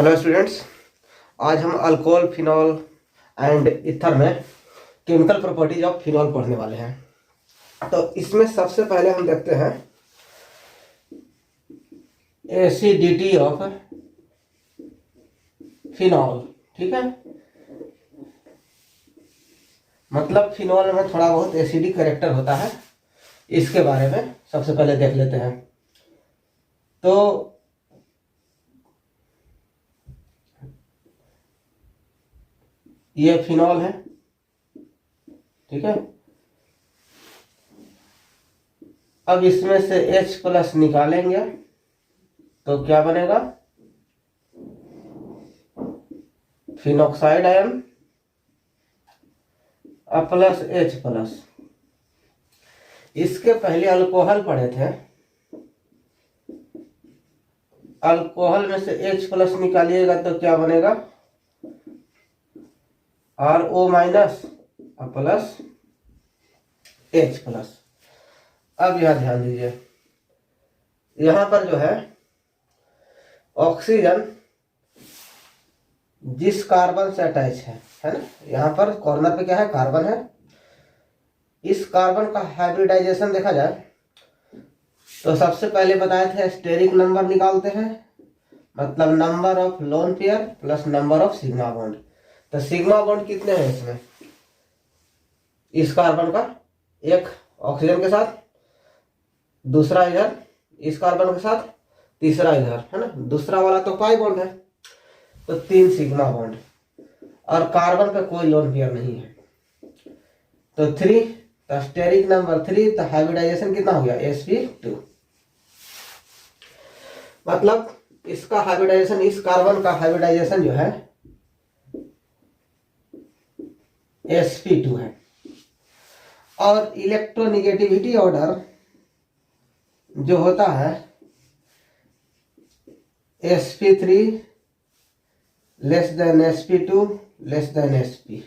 Hello students, आज हम alcohol, phenol and ether में केमिकल प्रॉपर्टीज ऑफ फिनॉल पढ़ने वाले हैं। तो इसमें सबसे पहले हम देखते हैं एसिडिटी ऑफ फिनॉल। ठीक है, मतलब फिनॉल में थोड़ा बहुत एसिडिक कैरेक्टर होता है, इसके बारे में सबसे पहले देख लेते हैं। तो ये फिनॉल है, ठीक है। अब इसमें से H प्लस निकालेंगे तो क्या बनेगा? Phenoxide ion plus H plus. इसके पहले अल्कोहल पढ़े थे, अल्कोहल में से H प्लस निकालिएगा तो क्या बनेगा? RO minus plus H plus. अब यहां ध्यान दीजिए, यहां पर जो है ऑक्सीजन जिस कार्बन से अटैच है ना, यहां पर कॉर्नर पे क्या है? कार्बन है। इस कार्बन का हाइब्रिडाइजेशन देखा जाए तो सबसे पहले बताए थे स्टेरिक नंबर निकालते हैं, मतलब number of lone pair plus number of sigma bond. तो सिग्मा बॉन्ड कितने हैं इसमें? इस कार्बन का एक ऑक्सीजन के साथ, दूसरा इधर इस कार्बन के साथ, तीसरा इधर, है ना। दूसरा वाला तो पाई बॉन्ड है, तो 3 सिग्मा बॉन्ड, और कार्बन पे कोई लोन पेयर नहीं है तो 3। तो स्टेरिक नंबर 3, तो हाइब्रिडाइजेशन कितना हो गया? sp2। मतलब इसका हाइब्रिडाइजेशन, इस कार्बन का हाइब्रिडाइजेशन जो है sp2 है। और इलेक्ट्रोनिगेटिविटी ऑर्डर जो होता है sp3 less than sp2 less than sp।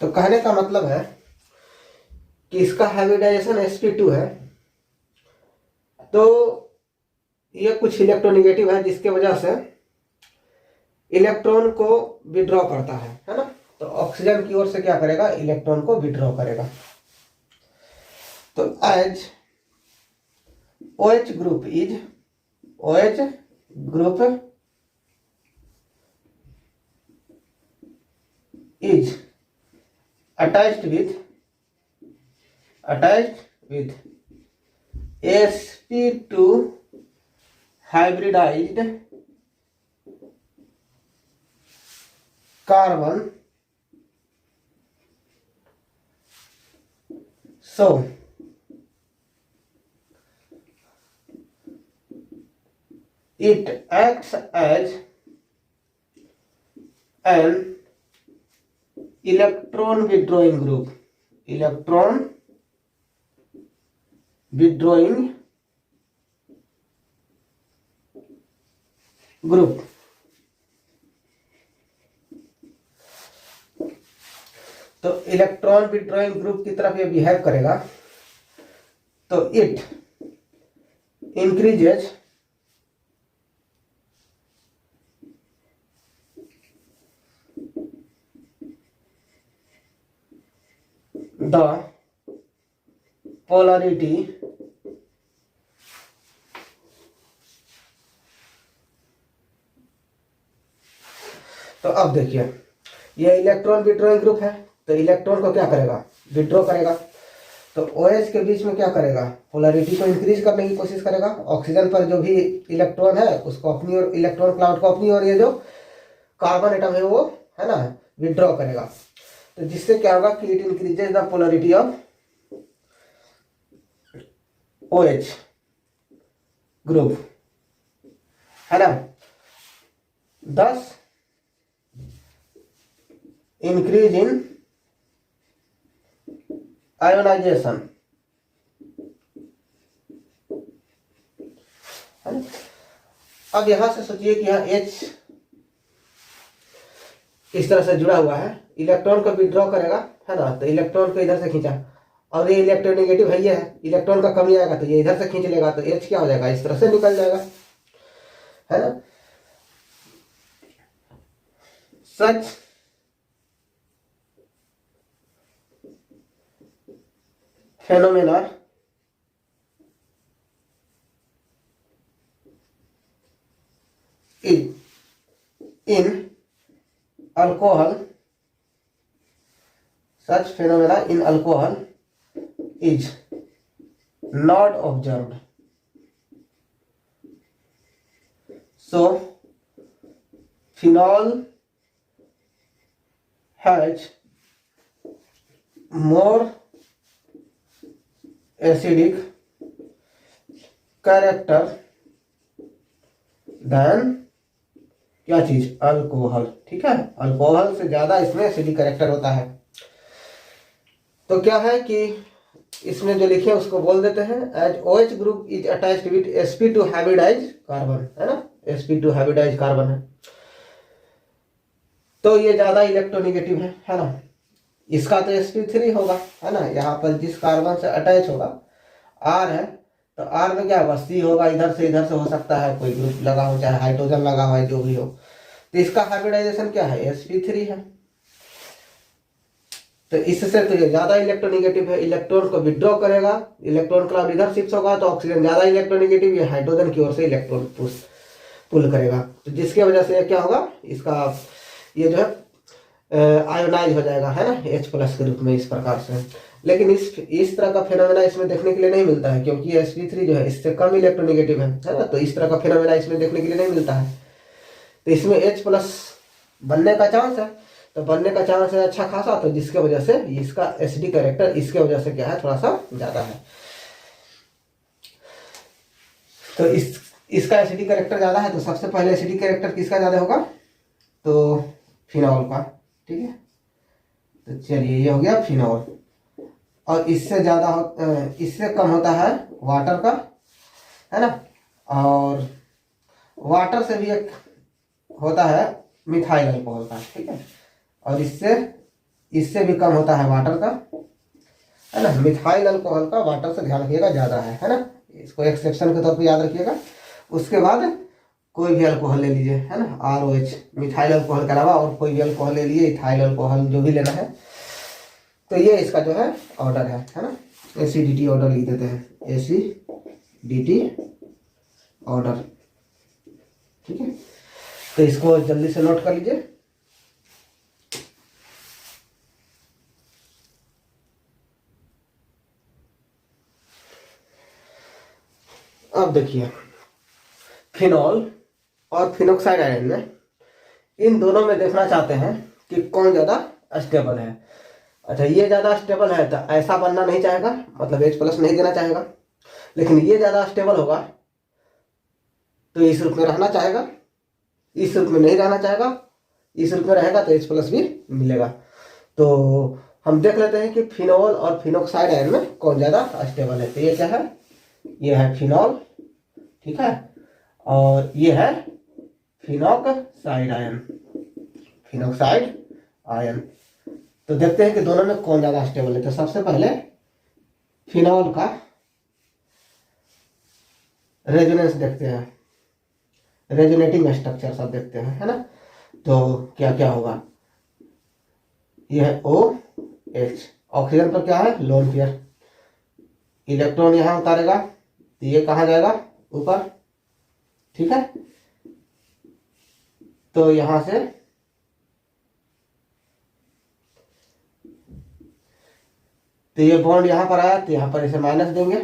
तो कहने का मतलब है कि इसका हाइब्रिडाइजेशन sp2 है, तो ये कुछ इलेक्ट्रोनिगेटिव है जिसके वजह से इलेक्ट्रॉन को विड्रॉ करता है ना। तो ऑक्सीजन की ओर से क्या करेगा? इलेक्ट्रॉन को विड्रॉ करेगा। तो as OH group is attached with sp2 hybridized carbon, so it acts as an electron withdrawing group, तो इलेक्ट्रॉन विड्रॉइंग ग्रुप की तरफ ये बिहेव करेगा, तो इट इंक्रीजेज द पोलरिटी तो अब देखिए, ये इलेक्ट्रॉन विड्रॉइंग ग्रुप है, तो इलेक्ट्रॉन को क्या करेगा? विड्रॉ करेगा। तो OH के बीच में क्या करेगा? पोलरिटी को इंक्रीज करने की कोशिश करेगा। ऑक्सीजन पर जो भी इलेक्ट्रॉन है उसको अपनी ओर, इलेक्ट्रॉन क्लाउड को अपनी ओर, ये जो कार्बन एटम है वो, है ना, विड्रॉ करेगा। तो जिससे क्या होगा कि it increases the polarity of OH group, है ना। दस इंक्रीज इन आयोनाइजेशन, है ना। अब यहां से सोचिए कि यहाँ H इस तरह से जुड़ा हुआ है, इलेक्ट्रॉन को विड्रॉ करेगा, है ना। तो इलेक्ट्रॉन को इधर से खींचा, और ये इलेक्ट्रोनेगेटिव है, ये है, इलेक्ट्रॉन का कमी आएगा तो ये इधर से खींच लेगा, तो H क्या हो जाएगा? इस तरह से निकल जाएगा, है ना। सच phenomena in alcohol, such phenomena in alcohol is not observed. So phenol has more acidic character than क्या चीज, अल्कोहल। ठीक है, अल्कोहल से ज्यादा इसमें एसिडिक कैरेक्टर होता है। तो क्या है कि इसमें जो लिखे उसको बोल देते हैं, as OH group is attached with sp2 hybridize carbon, है ना, sp2 हाइब्रिडाइज कार्बन है, तो ये ज्यादा इलेक्ट्रोनिगेटिव है ना। इसका तो sp3 होगा, है ना, यहाँ पर जिस कार्बन से अटैच होगा R है, तो R में क्या होगा, C होगा, इधर से हो सकता है कोई ग्रुप लगा हो, चाहे हाइड्रोजन लगा हुआ है, जो भी हो। तो इसका हाइब्रिडाइजेशन क्या है, sp3 है। तो इससे तो ये ज्यादा इलेक्ट्रोनिगेटिव है, इलेक्ट्रॉन को विड्रॉ करेगा, इलेक्ट्रॉन क्लाउड इधर शिफ्ट होगा, तो ऑक्सीजन ज्यादा इलेक्ट्रोनिगेटिव, ये हाइड्रोजन की ओर से इलेक्ट्रॉन पुल करेगा, तो जिसकी वजह से क्या होगा, इसका ये जो है आयोनाइज हो जाएगा, है ना, H+ के रूप में, इस प्रकार से। लेकिन इस तरह का फेनोमेना इसमें देखने के लिए नहीं मिलता है, क्योंकि sp3 जो है इससे कम इलेक्ट्रोनिगेटिव है ना, तो इस तरह का फेनोमेना इसमें देखने के लिए नहीं मिलता है। तो इसमें H+ बनने का चांस है, तो बनने का चांस है अच्छा खासा, तो जिसके वजह से इसका एसिडिक कैरेक्टर इसके वजह से क्या है, थोड़ा सा ज्यादा है। तो इसका एसिडिक कैरेक्टर ज्यादा है, तो सबसे पहले एसिडिक कैरेक्टर किसका ज्यादा होगा, तो फिनॉल का। ठीक है, तो चलिए ये हो गया फिनॉल, और इससे कम होता है वाटर का, है ना, और वाटर से भी एक होता है मिथाइल अल्कोहल का। ठीक है, और इससे भी कम होता है वाटर का, है ना। मिथाइल अल्कोहल का वाटर से ध्यान रखिएगा ज्यादा है ना, इसको एक्सेप्शन के तौर पे याद रखिएगा। उसके बाद कोई भी अल्कोहल ले लीजिए, है ना, ROH, मिथाइल अल्कोहल के अलावा और कोई भी अल्कोहल ले लीजिए, इथाइल अल्कोहल, जो भी लेना है। तो ये इसका जो है ऑर्डर है ना, एसिडिटी ऑर्डर लिख देते हैं, एसिडिटी ऑर्डर। ठीक है, तो इसको जल्दी से नोट कर लीजिए। अब देखिए, फिनॉल और फिनोक्साइड आयन में, इन दोनों में देखना चाहते हैं कि कौन ज्यादा स्टेबल है। अच्छा, ये ज्यादा स्टेबल है तो ऐसा बनना नहीं चाहेगा, मतलब H+ नहीं देना चाहेगा, लेकिन ये ज्यादा स्टेबल होगा तो इस रूप में रहना चाहेगा, इस रूप में नहीं रहना चाहेगा, इस रूप में रहेगा तो H+ भी मिलेगा। तो हम देख लेते हैं कि फिनॉल और फिनोक्साइड आयन में कौन ज्यादा स्टेबल है। तो ये क्या है, ये है फिनॉल, ठीक है, और ये है फिनोक्साइड आयन, फिनोक्साइड आयन। तो देखते हैं कि दोनों में कौन ज्यादा स्टेबल है। तो सबसे पहले फिनॉल का रेजोनेंस देखते हैं, रेजोनेटिंग स्ट्रक्चर सब देखते हैं, है ना। तो क्या क्या होगा, यह है OH, ऑक्सीजन पर क्या है, लोन पेयर, इलेक्ट्रॉन यहां उतारेगा तो ये कहाँ जाएगा, ऊपर। ठीक है, तो यहां से तो ये बॉन्ड यहां पर आया, तो यहां पर इसे माइनस देंगे,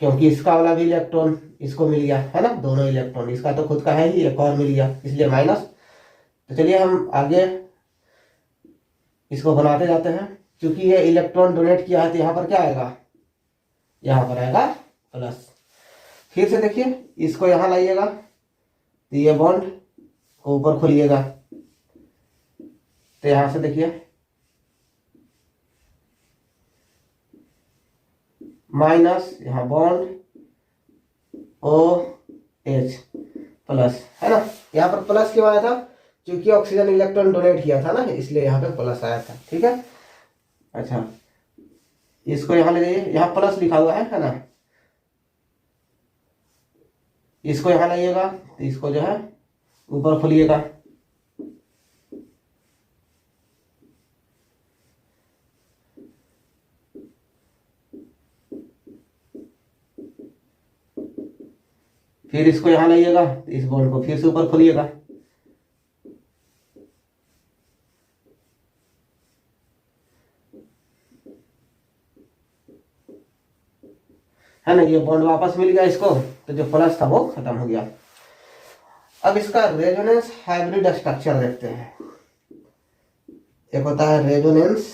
क्योंकि इसका वाला भी इलेक्ट्रॉन इसको मिल गया, है ना, दोनों इलेक्ट्रॉन, इसका तो खुद का है ही, एक और मिल गया, इसलिए माइनस। तो चलिए हम आगे इसको बनाते जाते हैं। क्योंकि ये इलेक्ट्रॉन डोनेट किया है तो यहाँ पर क्या आएगा, यहाँ पर आएगा प्लस। फिर से देखिए, इसको यहाँ लाइएगा तो ये बॉन्ड को ऊपर खोलिएगा, तो यहां से देखिए माइनस, यहाँ बॉन्ड OH प्लस, है ना। यहाँ पर प्लस क्यों आया था, क्योंकि ऑक्सीजन इलेक्ट्रॉन डोनेट किया था ना, इसलिए यहाँ पे प्लस आया था। ठीक है, अच्छा इसको यहाँ ले जाइए, यहाँ प्लस लिखा हुआ है ना, इसको यहाँ लाइएगा तो इसको जो है ऊपर खोलिएगा, फिर इसको यहाँ लाइएगा तो इस बॉन्ड को फिर से ऊपर खोलिएगा, है ना। ये बॉन्ड वापस मिल गया इसको, तो जो प्लस था वो खत्म हो गया। अब इसका रेजोनेंस हाइब्रिड स्ट्रक्चर देखते हैं। एक होता है रेजोनेंस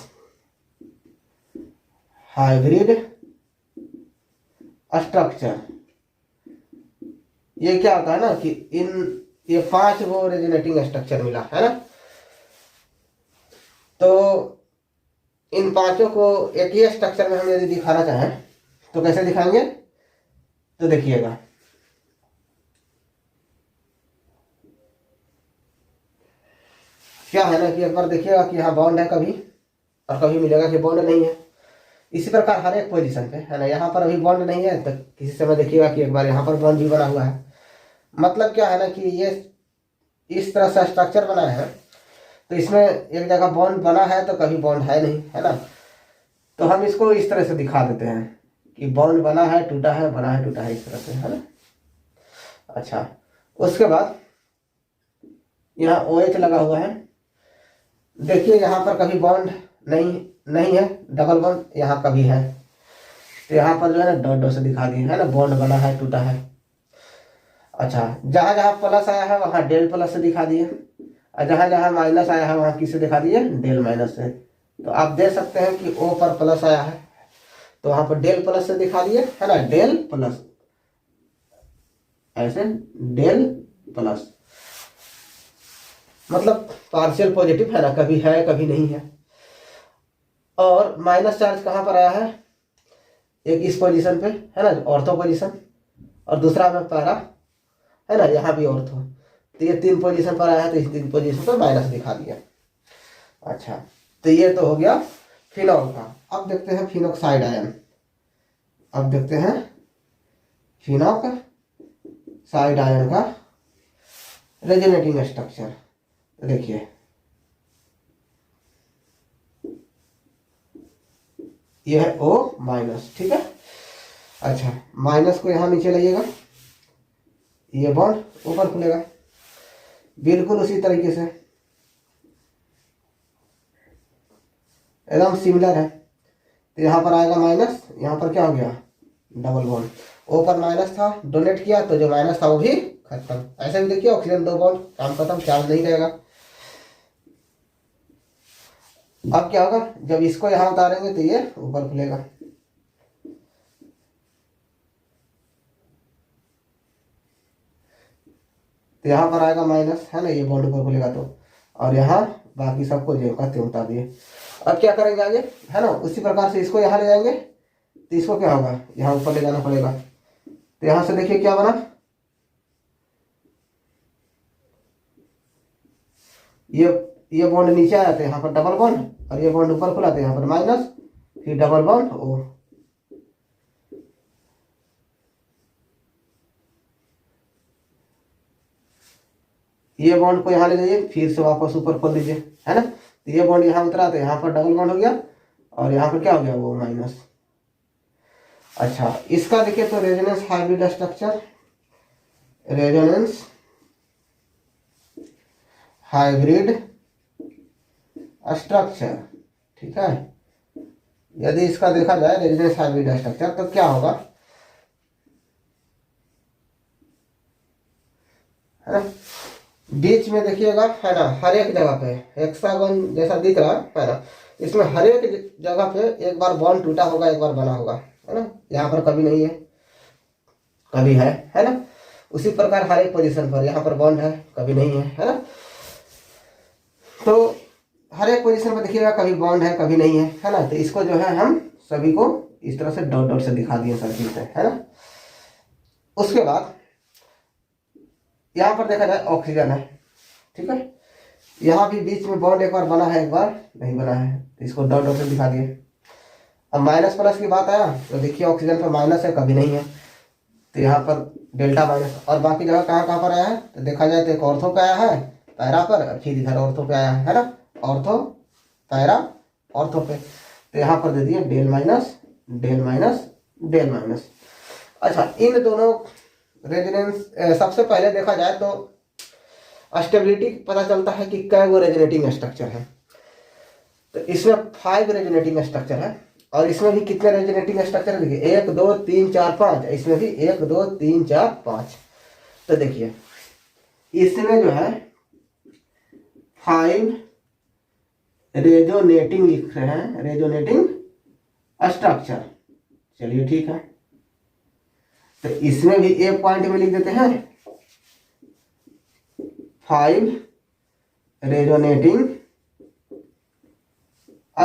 हाइब्रिड स्ट्रक्चर। ये क्या होता है ना कि ये 5 वो रेजोनेटिंग स्ट्रक्चर मिला है ना, तो इन 5 को एक ही स्ट्रक्चर में हम यदि दिखाना चाहें तो कैसे दिखाएंगे, तो देखिएगा क्या है ना कि एक बार देखिएगा कि यहाँ बॉन्ड है कभी, और कभी मिलेगा कि बॉन्ड नहीं है। इसी प्रकार हर एक पोजीशन पे है ना, यहाँ पर अभी बॉन्ड नहीं है तो किसी समय देखिएगा कि एक बार यहाँ पर बॉन्ड भी बना हुआ है। मतलब क्या है ना कि ये इस तरह से स्ट्रक्चर बना है, तो इसमें एक जगह बॉन्ड बना है तो कभी बॉन्ड है नहीं, है ना। तो हम इसको इस तरह से दिखा देते हैं कि बॉन्ड बना है टूटा है, बना है टूटा है, इस तरह से, है ना। अच्छा, उसके बाद यहाँ OH लगा हुआ है। देखिए यहाँ पर कभी बॉन्ड नहीं है, डबल बॉन्ड यहाँ कभी है, तो यहाँ पर जो है ना डॉट डॉट से दिखा दिए, है ना, बॉन्ड बना है टूटा है। अच्छा, जहाँ जहाँ प्लस आया है वहाँ डेल प्लस से दिखा दिए, और जहाँ जहाँ माइनस आया है वहाँ किससे दिखा दिए, डेल माइनस से। तो आप देख सकते हैं कि O पर प्लस आया है तो वहाँ पर डेल प्लस से दिखा दिए, है ना, डेल प्लस, ऐसे डेल प्लस, मतलब पार्शियल पॉजिटिव है ना, कभी है कभी नहीं है। और माइनस चार्ज कहाँ पर आया है, एक इस पोजीशन पे, है ना, ऑर्थो पोजीशन, और दूसरा में पैरा, है ना, यहाँ भी ऑर्थो। तो ये 3 पोजीशन पर आया है, तो इस 3 पोजीशन पर माइनस दिखा दिया। अच्छा, तो ये तो हो गया फिनॉल का। अब देखते हैं फिनॉक्साइड आयन। अब देखते हैं फिनॉक्साइड आयन का रेजोनेटिंग स्ट्रक्चर। देखिए यह है O माइनस, ठीक है। अच्छा, माइनस को यहाँ नीचे लाइएगा, ये बॉन्ड ऊपर खुलेगा बिल्कुल उसी तरीके से, एकदम सिमिलर है। तो यहाँ पर आएगा माइनस, यहाँ पर क्या हो गया, डबल बॉन्ड। O पर माइनस था, डोनेट किया तो जो माइनस था वो भी खत्म। ऐसे भी देखिए ऑक्सीजन 2 बॉन्ड, काम खत्म, चार्ज नहीं रहेगा। अब क्या होगा, जब इसको यहाँ उतारेंगे तो ये ऊपर खुलेगा, तो यहाँ पर आएगा माइनस, है ना, ये बॉन्ड ऊपर खुलेगा तो, और यहाँ बाकी सबको जो का त्यों उतार दिए। अब क्या करेंगे आगे, है ना, उसी प्रकार से इसको यहाँ ले जाएंगे तो इसको क्या होगा, यहाँ ऊपर ले जाना पड़ेगा। तो यहाँ से देखिए क्या बना, ये बॉन्ड नीचे आया था, यहाँ पर डबल बॉन्ड, और ये बॉन्ड ऊपर खुला था, यहाँ पर माइनस, फिर डबल बॉन्ड O। ये बॉन्ड को यहाँ ले जाइए, फिर से वापस ऊपर खोल दीजिए, है ना। तो ये बॉन्ड यहाँ उतरा था, यहाँ पर डबल बॉन्ड हो गया, और यहाँ पर क्या हो गया, वो माइनस। अच्छा, इसका देखिए तो resonance hybrid structure, resonance hybrid structure, ठीक है। यदि इसका देखा जाए रेजोनेंस हाइब्रिड स्ट्रक्चर तो क्या होगा, है ना, बीच में देखिएगा, है ना, हर एक जगह पे हेक्सागोन जैसा दिख रहा है ना, इसमें हर एक जगह पे एक बार बॉन्ड टूटा होगा, एक बार बना होगा, है ना। यहाँ पर कभी नहीं है, कभी है ना। उसी प्रकार हर एक पोजीशन पर यहाँ पर बॉन्ड है, कभी नहीं है ना। तो हर एक पोजीशन पर देखिएगा कभी बॉन्ड है कभी नहीं है ना। तो इसको जो है हम सभी को इस तरह से डॉट डॉट से दिखा दिए सर्किल से, है ना। उसके बाद यहाँ पर देखा जाए ऑक्सीजन है, ठीक है। यहाँ भी बीच में बॉन्ड एक बार बना है, एक बार नहीं बना है, तो इसको डॉट डॉट से दिखा दिए। अब माइनस प्लस की बात आया तो देखिए ऑक्सीजन पर माइनस है, कभी नहीं है, तो यहाँ पर डेल्टा माइनस, और बाकी जगह कहाँ कहाँ पर आया है तो देखा जाए तो एक ऑर्थो पे आया है पैरा पर, और फिर इधर ऑर्थो पे आया है ना, ऑर्थो पैरा ऑर्थो पे। तो यहाँ पर दे दिए del minus del minus del minus. अच्छा, इन दोनों रेजोनेंस सबसे पहले देखा जाए तो स्टेबिलिटी पता चलता है कि कै वो रेजोनेटिंग स्ट्रक्चर है। तो इसमें 5 रेजोनेटिंग स्ट्रक्चर है, और इसमें भी कितने रेजोनेटिंग स्ट्रक्चर है देखिए 1 2 3 4 5, इसमें भी 1 2 3 4 5। तो देखिए इसमें जो है 5 रेजोनेटिंग लिख रहे हैं, रेजोनेटिंग स्ट्रक्चर। चलिए ठीक है, तो इसमें भी एक पॉइंट में लिख देते हैं 5 रेजोनेटिंग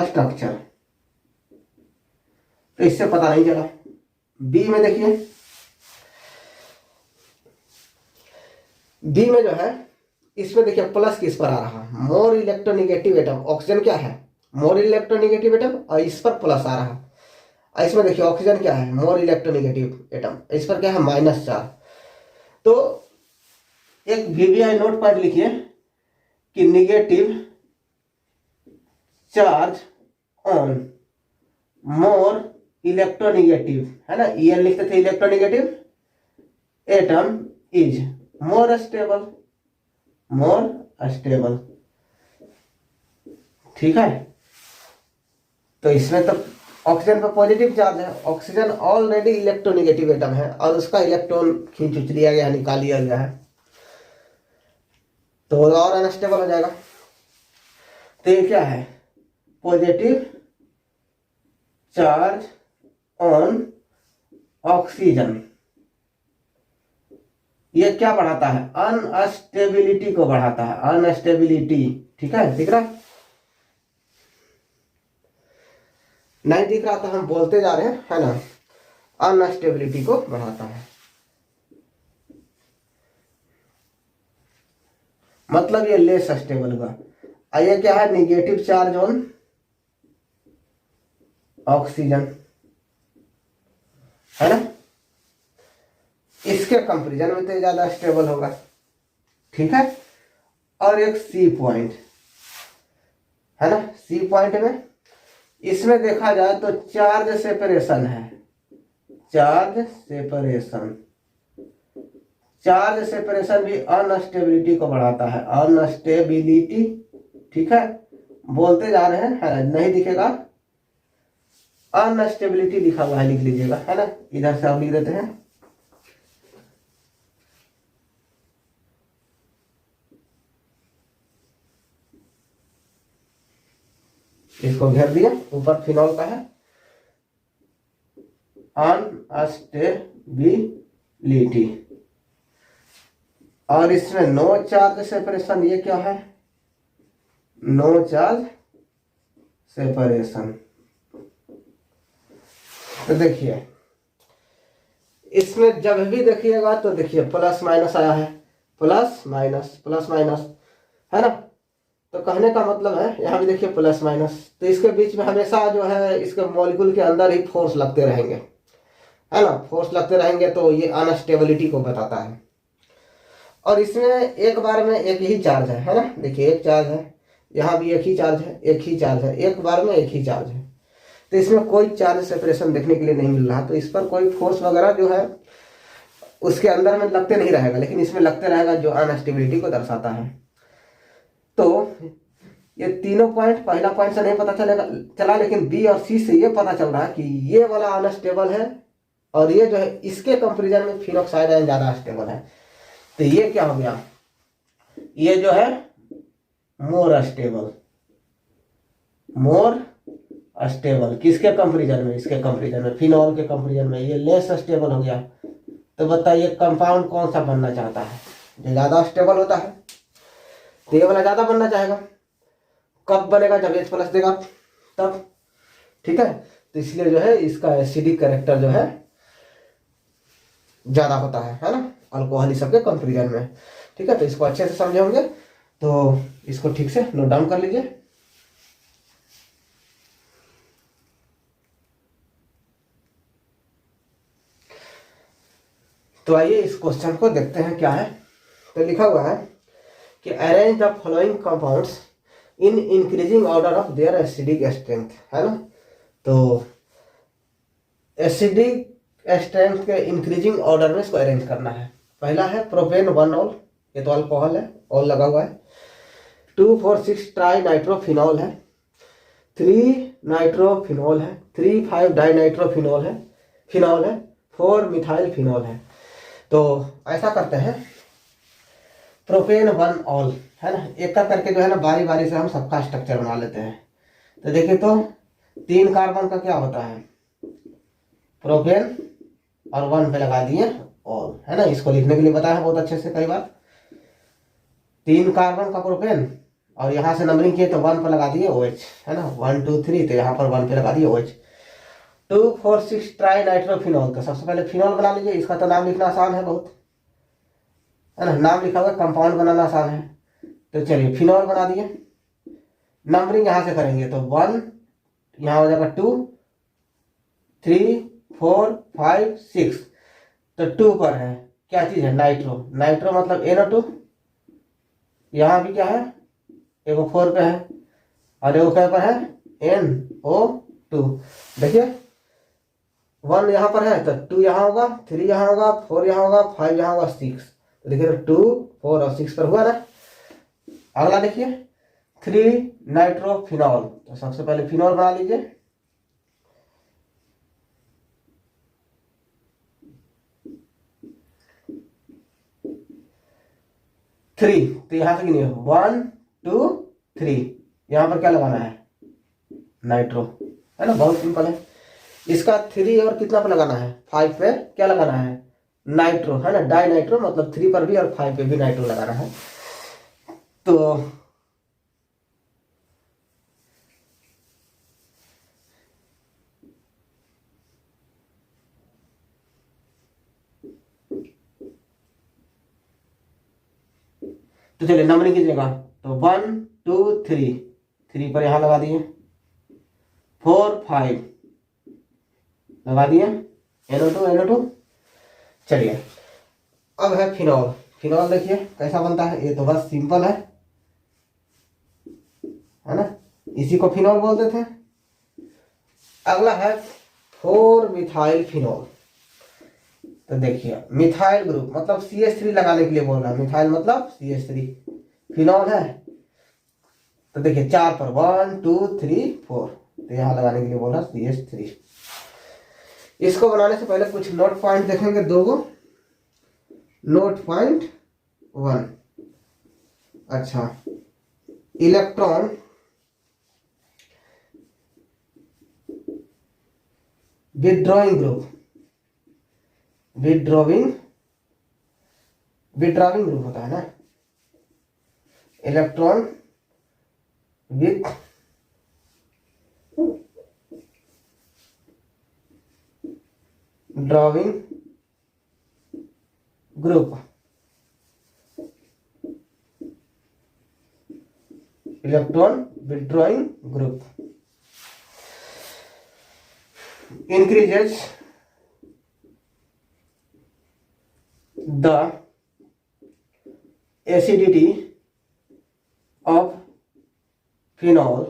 स्ट्रक्चर। तो इससे पता नहीं चला। बी में देखिए, बी में जो है इसमें देखिए प्लस किस पर आ रहा है, मोर इलेक्ट्रोनिगेटिव एटम। ऑक्सीजन क्या है, मोर इलेक्ट्रोनिगेटिव एटम, और इस पर प्लस आ रहा है। इसमें देखिए ऑक्सीजन क्या है, मोर इलेक्ट्रोनिगेटिव एटम, इस पर क्या है -4। तो एक वीवीआई नोट पॉइंट लिखिए कि negative charge on more electronegative, है ना, EN लिखते थे electronegative atom is more stable, more stable. ठीक है, तो इसमें तो ऑक्सीजन पर पॉजिटिव चार्ज है, ऑक्सीजन ऑलरेडी इलेक्ट्रोनिगेटिव एटम है और उसका इलेक्ट्रॉन खींच उच लिया गया, निकाल लिया गया है, तो और अनस्टेबल हो जाएगा। तो ये क्या है, पॉजिटिव चार्ज ऑन ऑक्सीजन। ये क्या बढ़ाता है, अनस्टेबिलिटी को बढ़ाता है, अनस्टेबिलिटी। ठीक है, दिख रहा है? नहीं दिख रहा तो हम बोलते जा रहे हैं, है ना, अनस्टेबिलिटी को बढ़ाता है। मतलब ये लेस स्टेबल होगा। ये क्या है, निगेटिव चार्ज ऑन ऑक्सीजन, है ना, इसके कंपैरिजन में तो ज्यादा स्टेबल होगा। ठीक है, और एक सी पॉइंट है ना, सी पॉइंट में इसमें देखा जाए तो चार्ज सेपरेशन है, चार्ज सेपरेशन। चार्ज सेपरेशन भी अनस्टेबिलिटी को बढ़ाता है, अनस्टेबिलिटी। ठीक है, बोलते जा रहे हैं, है नहीं दिखेगा, अनस्टेबिलिटी लिखा हुआ है, लिख लीजिएगा, है ना, इधर से आप लिख देते हैं। इसको घेर दिया, ऊपर फिनॉल का है, अनस्टेबिलिटी। और इसमें नो चार्ज सेपरेशन, ये क्या है, नो चार्ज सेपरेशन। तो देखिए इसमें जब भी देखिएगा तो देखिए प्लस माइनस आया है, प्लस माइनस, है ना। तो कहने का मतलब है यहाँ भी देखिए प्लस माइनस, तो इसके बीच में हमेशा जो है इसके मॉलिक्यूल के अंदर ही फोर्स लगते रहेंगे, है ना, फोर्स लगते रहेंगे, तो ये अनस्टेबिलिटी को बताता है। और इसमें एक बार में एक ही चार्ज है ना, देखिए एक चार्ज है, यहाँ भी एक ही चार्ज है, एक ही चार्ज है, एक बार में एक ही चार्ज है। तो इसमें कोई चार्ज सेपरेशन देखने के लिए नहीं मिल रहा, तो इस पर कोई फोर्स वगैरह जो है उसके अंदर में लगते नहीं रहेगा, लेकिन इसमें लगते रहेगा, जो अनस्टेबिलिटी को दर्शाता है। तो ये तीनों पॉइंट, पहला पॉइंट से नहीं पता चला, लेकिन बी और सी से ये पता चल रहा है कि ये वाला अनस्टेबल है, और ये जो है इसके कंपेरिजन में फिनॉक्साइड आयन ज्यादा स्टेबल है। तो ये क्या हो गया, ये जो है मोर स्टेबल, मोर स्टेबल किसके कंपेरिजन में, इसके कंपेरिजन में, फिनॉल के कंपेरिजन में ये लेस स्टेबल हो गया। तो बताइए कंपाउंड कौन सा बनना चाहता है, जो ज्यादा स्टेबल होता है, तो ये वाला ज्यादा बनना चाहेगा। कब बनेगा, जब H प्लस देगा तब। ठीक है, तो इसलिए जो है इसका एसिडिक कैरेक्टर जो है ज्यादा होता है ना, अल्कोहल इस सबके कंपेरिजन में। ठीक है, तो इसको अच्छे से समझे होंगे, तो इसको ठीक से नोट डाउन कर लीजिए। तो आइए इस क्वेश्चन को देखते हैं क्या है। तो लिखा हुआ है कि arrange the following compounds in increasing order of their acidic strength, है ना। तो एसिडिक स्ट्रेंथ के इंक्रीजिंग ऑर्डर में इसको अरेंज करना है। पहला है प्रोपेन 1 ऑल, ये तो अल्कोहल है, ऑल लगा हुआ है। 2,4,6 ट्राई नाइट्रोफिनॉल है। 3 नाइट्रोफिनॉल है। 3,5 डाई नाइट्रोफिनॉल है, फिनॉल है। 4 मिथाइल फिनॉल है। तो ऐसा करते हैं, प्रोपेन 1 ऑल, है ना, एक करके जो है ना बारी बारी से हम सबका स्ट्रक्चर बना लेते हैं। तो देखिए, तो 3 कार्बन का क्या होता है, प्रोपेन, और 1 पे लगा दिए ऑल, है ना। इसको लिखने के लिए बताया बहुत अच्छे से कई बार। 3 कार्बन का प्रोपेन, और यहाँ से नंबरिंग किए तो 1 पर लगा दिए OH, है ना। 1 2 3, तो यहाँ पर 1 पे लगा दिए OH। 2,4,6 ट्राई नाइट्रोफिनॉल, तो सबसे पहले फिनॉल बना लीजिए। इसका तो नाम लिखना आसान है बहुत, है ना, नाम लिखा हुआ, कंपाउंड बनाना आसान है। तो चलिए फिनॉल बना दिए। नंबरिंग यहाँ से करेंगे तो 1, यहाँ हो जाएगा 2, 3, 4, 5, 6। तो 2 पर है क्या चीज है, नाइट्रो। नाइट्रो मतलब NO2। यहाँ भी क्या है, एगो 4 पे है, और एगो क्या पर है, NO2। देखिए 1 यहाँ पर है तो 2 यहाँ होगा, 3 यहाँ होगा, 4 यहाँ होगा, 5 यहाँ होगा, 6। तो देखिए 2, 4 और 6 पर हुआ ना। अगला देखिए 3 नाइट्रोफिनॉल, तो सबसे पहले फिनॉल बना लीजिए। थ्री, तो यहां से गिनिए 1 2 3, यहां पर क्या लगाना है, नाइट्रो, है ना, बहुत सिंपल है। इसका 3 और कितना पे लगाना है, 5 पे क्या लगाना है, नाइट्रो, है ना, डाई नाइट्रो, मतलब 3 पर भी और 5 पे भी नाइट्रो लगाना है। तो चलिए नंबरिंग कीजिएगा, तो 1 2 3, 3 पर यहां लगा दिए, 4 5 लगा दिए, NO2 NO2। चलिए अब है फिनॉल। फिनॉल देखिए कैसा बनता है, ये तो बस सिंपल है ना, इसी को फिनॉल बोलते थे। अगला है 4 मिथाइल फिनॉल। तो देखिए मिथाइल ग्रुप मतलब CH3 लगाने के लिए बोल रहा है, मिथाइल मतलब CH3, फिनॉल है। तो देखिए 4 पर 1 2 3 4, तो यहां लगाने के लिए बोल रहा है CH3। इसको बनाने से पहले कुछ नोट पॉइंट देखेंगे, 2 नोट पॉइंट 1। अच्छा, electron withdrawing group, withdrawing group होता है ना, electron with drawing group, electron withdrawing group increases the acidity of phenol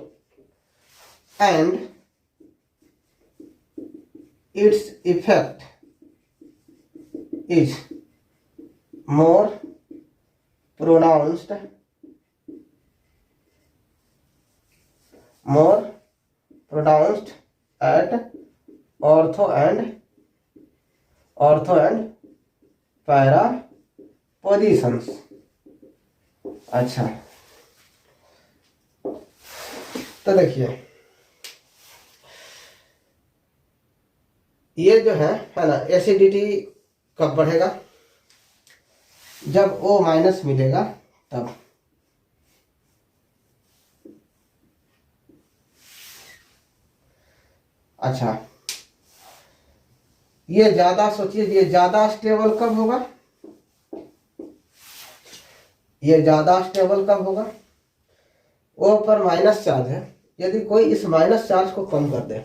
and its effect is more pronounced at ortho and para positions। अच्छा, तो देखिए ये जो है ना, एसिडिटी कब बढ़ेगा, जब O- मिलेगा तब। अच्छा, ये ज्यादा सोचिए, ये ज्यादा स्टेबल कब होगा, ये ज्यादा स्टेबल कब होगा, O पर माइनस चार्ज है, यदि कोई इस माइनस चार्ज को कम कर दे,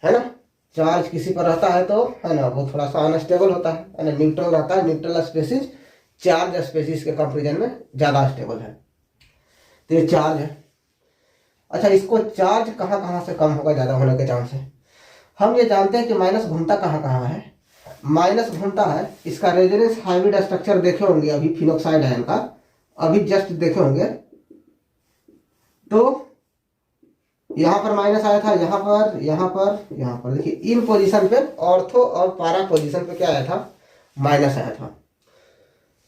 है ना, चार्ज किसी पर रहता है तो है ना वो थोड़ा सा अनस्टेबल होता है ना, न्यूट्रल रहता है, न्यूट्रल स्पेसिस चार्ज स्पेसिस के कंपेरिजन में ज़्यादा स्टेबल है। तो ये चार्ज है। अच्छा, इसको चार्ज कहाँ कहाँ से कम होगा ज़्यादा होने के चांस है? हम ये जानते हैं कि माइनस घूमता कहाँ कहाँ है। माइनस घूमता है, इसका रेजोनेंस हाइब्रिड स्ट्रक्चर देखे होंगे अभी फिनोक्साइड आयन का, अभी जस्ट देखे होंगे। तो यहाँ पर माइनस आया था, यहाँ पर, यहाँ पर, यहाँ पर। देखिए इन पोजीशन पे ऑर्थो और पैरा पोजीशन पे क्या आया था? माइनस आया था।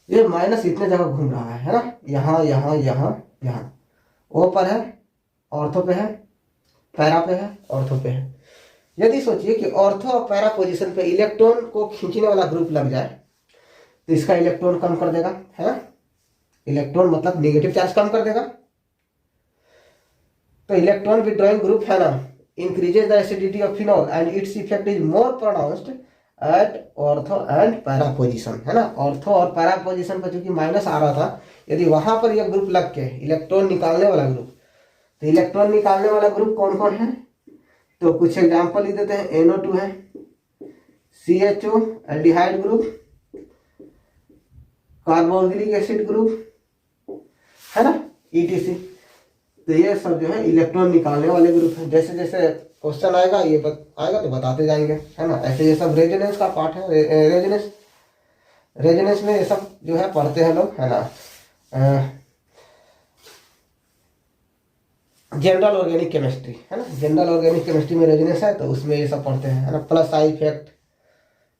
ये माइनस इतने जगह घूम रहा है ना, यहाँ यहाँ यहाँ यहाँ। ओ पर है, ऑर्थो पे है, पैरा पे है, ऑर्थो पे है। यदि सोचिए कि ऑर्थो और पैरा पोजीशन पे इलेक्ट्रॉन को खींचने वाला ग्रुप लग जाए तो इसका इलेक्ट्रॉन कम कर देगा, है ना? इलेक्ट्रॉन मतलब नेगेटिव चार्ज कम कर देगा। तो इलेक्ट्रॉन विड्रॉइंग ग्रुप है ना increases the acidity of phenol and its effect is more pronounced at ortho and para position, है ना? ऑर्थो और पैरा पोजीशन पर चूंकि माइनस आ रहा था, यदि वहां पर यह ग्रुप लग के इलेक्ट्रॉन निकालने वाला ग्रुप, तो इलेक्ट्रॉन निकालने वाला ग्रुप कौन कौन है? तो कुछ एग्जाम्पल लिख देते हैं। NO2 है, CHO aldehyde group, carboxylic acid group, है ना, ETC। तो ये सब जो है इलेक्ट्रॉन निकालने वाले ग्रुप है। जैसे जैसे क्वेश्चन आएगा आएगा तो बताते जाएंगे, है ना? ऐसे ये सब रेजोनेंस का पार्ट है। रेजोनेंस में ये सब जो है पढ़ते हैं लोग, है ना? जनरल ऑर्गेनिक केमिस्ट्री, है ना? जनरल ऑर्गेनिक केमिस्ट्री में रेजोनेंस है तो उसमें ये सब पढ़ते हैं, है ना? Plus I effect,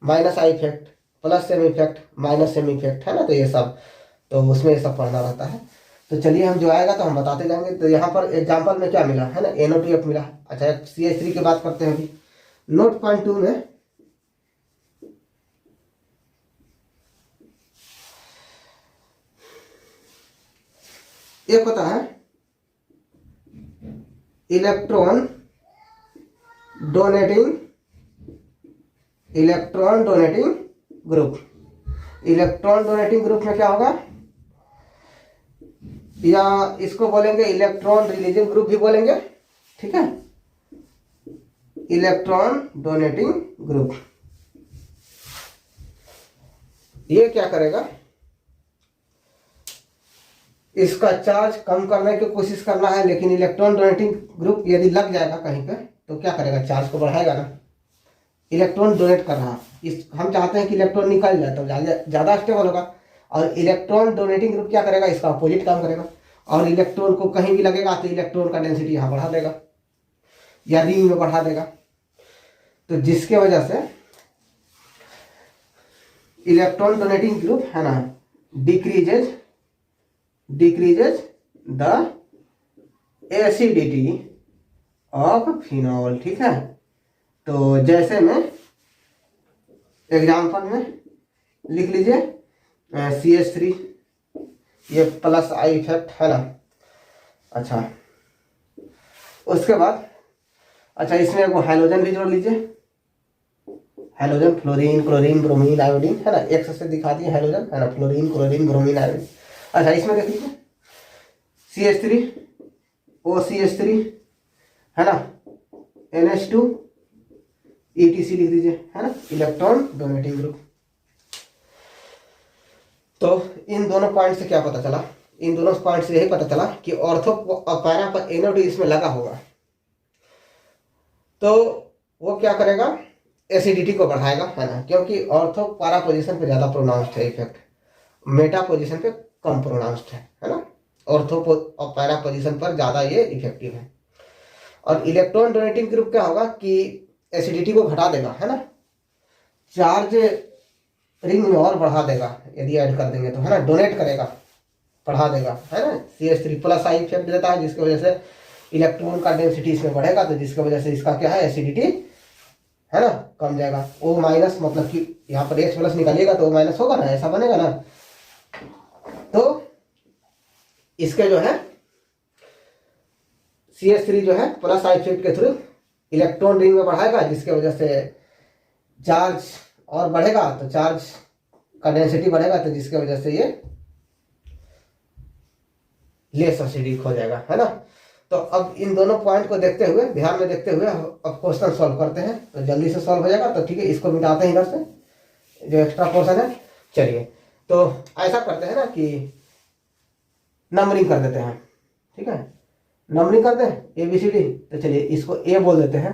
minus I effect, plus same effect, minus same effect, है ना? तो ये सब, तो उसमें ये सब पढ़ना रहता है। तो चलिए हम जो आएगा तो हम बताते जाएंगे। तो यहाँ पर एग्जाम्पल में क्या मिला, है ना? NO2 मिला। अच्छा, CH3 की बात करते हैं अभी। नोट पॉइंट 2 में एक होता है electron donating group. Electron donating group में क्या होगा, या इसको बोलेंगे इलेक्ट्रॉन रिलीजिंग ग्रुप भी बोलेंगे, ठीक है? इलेक्ट्रॉन डोनेटिंग ग्रुप ये क्या करेगा, इसका चार्ज कम करने की कोशिश करना है, लेकिन इलेक्ट्रॉन डोनेटिंग ग्रुप यदि लग जाएगा कहीं पे तो क्या करेगा, चार्ज को बढ़ाएगा ना। इलेक्ट्रॉन डोनेट कर रहा, इस हम चाहते हैं कि इलेक्ट्रॉन निकल जाए तो ज़्यादा स्टेबल होगा, और इलेक्ट्रॉन डोनेटिंग ग्रुप क्या करेगा, इसका अपोजिट काम करेगा। और इलेक्ट्रॉन को कहीं भी लगेगा तो इलेक्ट्रॉन का डेंसिटी यहाँ बढ़ा देगा या रिंग में बढ़ा देगा। तो जिसके वजह से इलेक्ट्रॉन डोनेटिंग ग्रुप, है ना, decreases the acidity of phenol, ठीक है? तो जैसे में एग्जाम्पल में लिख लीजिए CH3, ये प्लस आई इफेक्ट, है ना? अच्छा, उसके बाद अच्छा इसमें वो हाइड्रोजन भी जोड़ लीजिए। Hydrogen, fluorine, chlorine, bromine, iodine, है ना? एक्स से दिखा दिए हाइड्रोजन, है ना? Fluorine, chlorine, bromine, iodine. अच्छा, इसमें देख लीजिए CH3, OCH3, है ना? NH2, ETC लिख दीजिए, है ना? Electron donating group. तो इन दोनों पॉइंट से क्या पता चला, इन दोनों पॉइंट से यही पता चला कि ऑर्थो और पैरा पर NO2 इसमें लगा होगा तो वो क्या करेगा, एसिडिटी को बढ़ाएगा, है ना? क्योंकि ऑर्थो पैरा पोजीशन पे ज़्यादा प्रोनाउंस्ड है इफेक्ट, मेटा पोजीशन पे कम प्रोनाउंस्ड है ना? ऑर्थो और पैरा पोजीशन पर ज़्यादा ये इफेक्टिव है। और इलेक्ट्रॉन डोनेटिंग ग्रुप क्या होगा कि एसिडिटी को घटा देगा, है ना? चार्ज रिंग में और बढ़ा देगा यदि ऐड कर देंगे तो, है ना? डोनेट करेगा, बढ़ा देगा, है ना? CH3 प्लस आई इफेक्ट देता है, जिसकी वजह से इलेक्ट्रॉन का डेंसिटी इसमें बढ़ेगा, तो जिसकी वजह से इसका क्या है, एसिडिटी, है ना, कम जाएगा। O माइनस मतलब कि यहाँ पर H प्लस निकालिएगा तो O माइनस होगा ना, ऐसा बनेगा ना? तो इसके जो है CH3 जो है प्लस आई इफेक्ट के थ्रू इलेक्ट्रॉन रिंग में बढ़ाएगा, जिसके वजह से चार्ज और बढ़ेगा, तो चार्ज का डेंसिटी बढ़ेगा, तो जिसके वजह से ये लेस एसिडिक हो जाएगा, है ना? तो अब इन दोनों पॉइंट को देखते हुए, ध्यान में देखते हुए अब क्वेश्चन सॉल्व करते हैं, तो जल्दी से सॉल्व हो जाएगा। तो ठीक है, इसको मिटाते हैं इधर से जो एक्स्ट्रा पोर्शन है। चलिए, तो ऐसा करते हैं ना कि नंबरिंग कर देते हैं। ठीक है, नंबरिंग कर दें ABCD। तो चलिए, इसको A बोल देते हैं,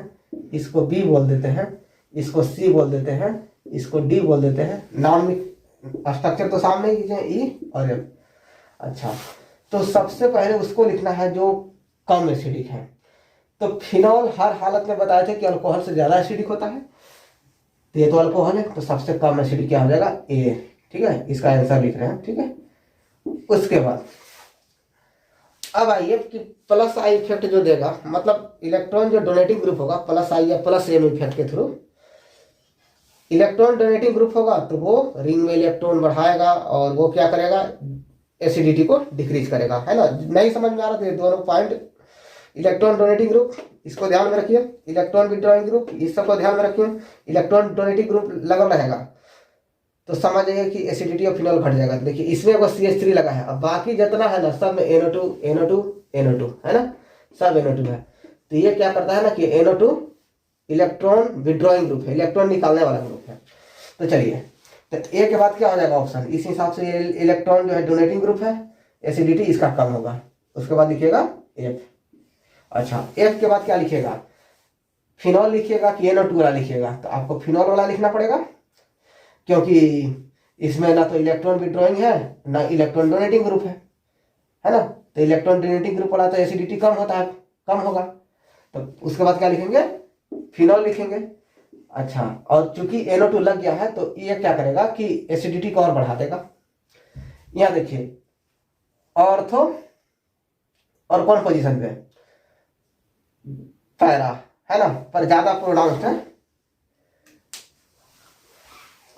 इसको B बोल देते हैं, इसको C बोल देते हैं, इसको D बोल देते हैं। नाम स्ट्रक्चर तो सामने ही कीजिए, E और M। अच्छा, तो सबसे पहले उसको लिखना है जो कम एसिडिक है। तो फिनॉल हर हालत में बताए थे कि अल्कोहल से ज्यादा एसिडिक होता है, तो ये तो अल्कोहल है, तो सबसे कम एसिडिक क्या हो जाएगा, A। ठीक है, इसका आंसर लिख रहे हैं। ठीक है, उसके बाद अब आइए कि प्लस आई इफेक्ट जो देगा, मतलब इलेक्ट्रॉन जो डोनेटिंग ग्रुप होगा प्लस आई या प्लस M इफेक्ट के थ्रू, इलेक्ट्रॉन डोनेटिंग ग्रुप होगा तो वो रिंग में इलेक्ट्रॉन बढ़ाएगा और वो क्या करेगा, एसिडिटी को डिक्रीज करेगा, है ना। नहीं समझ में आ रहा तो ये दोनों पॉइंट, इलेक्ट्रॉन डोनेटिंग ग्रुप इसको ध्यान में रखिए, इलेक्ट्रॉन विड्रॉइंग ग्रुप इस सबको ध्यान में रखिए। इलेक्ट्रॉन डोनेटिंग ग्रुप लगा रहेगा तो समझ जाइए कि एसिडिटी ऑफ फिनॉल घट जाएगा। देखिए, इसमें वो CH3 लगा है, अब बाकी जितना है ना सब में NO2 NO2 NO2 है ना, सब NO2 है। तो ये क्या करता है ना कि NO2 इलेक्ट्रॉन विड्रॉइंग ग्रुप है, इलेक्ट्रॉन निकालने वाला ग्रुप है। तो चलिए, तो A के बाद क्या हो जाएगा ऑप्शन, इस हिसाब से इलेक्ट्रॉन जो है डोनेटिंग ग्रुप है, एसिडिटी इसका कम होगा। उसके बाद लिखिएगा F। अच्छा, F के बाद क्या लिखिएगा, फिनॉल लिखिएगा कि NO2 वाला लिखिएगा। तो आपको फिनॉल वाला लिखना पड़ेगा, क्योंकि इसमें ना तो इलेक्ट्रॉन विड्रॉइंग है ना इलेक्ट्रॉन डोनेटिंग ग्रुप है ना। तो इलेक्ट्रॉन डोनेटिंग ग्रुप वाला तो एसिडिटी कम होता है, कम होगा। तो उसके बाद क्या लिखेंगे, फिनॉल लिखेंगे। अच्छा, और चूंकि NO2 लग गया है तो ये क्या करेगा कि एसिडिटी को और बढ़ा देगा। यहां देखिए, ऑर्थो और कौन पोजीशन पे, पैरा, है ना, पर ज्यादा प्रोनाउंस्ड है।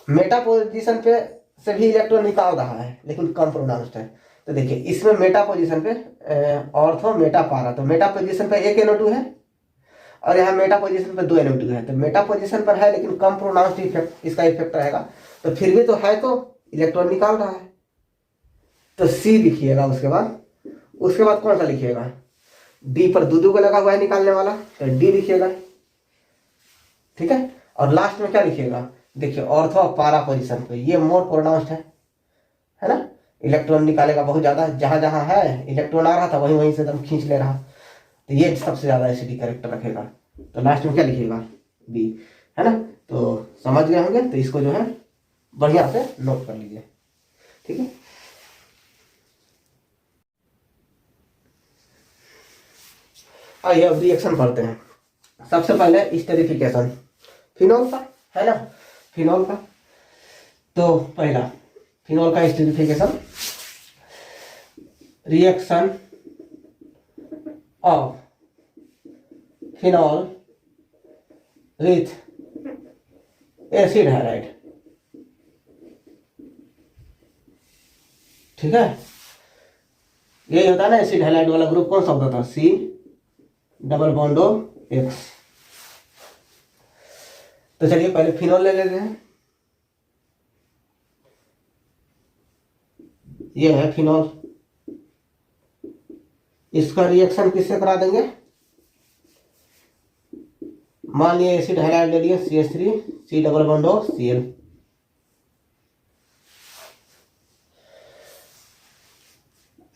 मेटा पोजीशन पे से भी इलेक्ट्रॉन निकाल रहा है लेकिन कम प्रोनाउंस्ड है। तो देखिए, इसमें मेटा पोजीशन पे ऑर्थो मेटा पारा, तो मेटा पोजीशन पे एक NO2 है और यहाँ मेटा पोजीशन पर 2 NO2 है। तो मेटा पोजीशन पर है लेकिन कम प्रोनाउंस्ड इफेक्ट, इसका इफेक्ट रहेगा। तो फिर भी तो है, तो इलेक्ट्रॉन निकाल रहा है, तो C लिखिएगा। उसके बाद कौन सा लिखिएगा, D पर दूधू को लगा हुआ है निकालने वाला, तो D लिखिएगा। ठीक है, और लास्ट में क्या लिखिएगा, देखिए ऑर्थो और पारा पोजीशन पे ये मोर प्रोनाउंस्ड है ना, इलेक्ट्रॉन निकालेगा बहुत ज्यादा, जहां जहां है इलेक्ट्रॉन आ रहा था वहीं वहीं से एकदम खींच ले रहा, तो ये सबसे ज्यादा एसिडिक कैरेक्टर रखेगा। तो लास्ट में क्या लिखिएगा, B, है ना। तो समझ गए होंगे, तो इसको जो है बढ़िया से नोट कर लीजिए। ठीक है, आइए अब रिएक्शन पढ़ते हैं। सबसे पहले स्टेरिफिकेशन फिनॉल का, है ना, फिनॉल का। तो पहला फिनॉल का esterification, reaction of phenol with acid hydride. ठीक है, यही होता है ना एसिड हाइड्राइड वाला ग्रुप, कौन सा होता था, C डबल बॉन्ड X। तो चलिए पहले फिनॉल ले लेते हैं, ये है फिनॉल। इसका रिएक्शन किससे करा देंगे, मान लिया एसिड हाइड्राइड ले लिया CH3 C double bond Cl।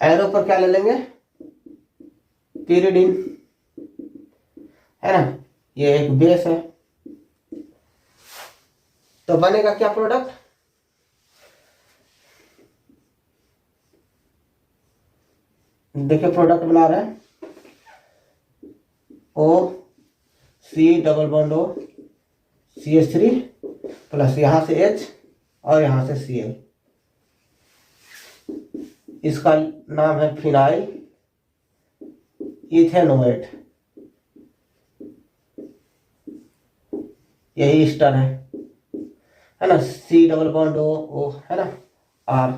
Arrow पर क्या ले लेंगे, pyridine, है ना, ये एक बेस है। तो बनेगा क्या प्रोडक्ट, देखिए प्रोडक्ट बना रहे हैं O C double bond O CH3 plus यहां से H और यहां से Cl। इसका नाम है फिनाइल इथेनोएट, यही स्टर है ना, C डबल बॉन्ड O है ना, R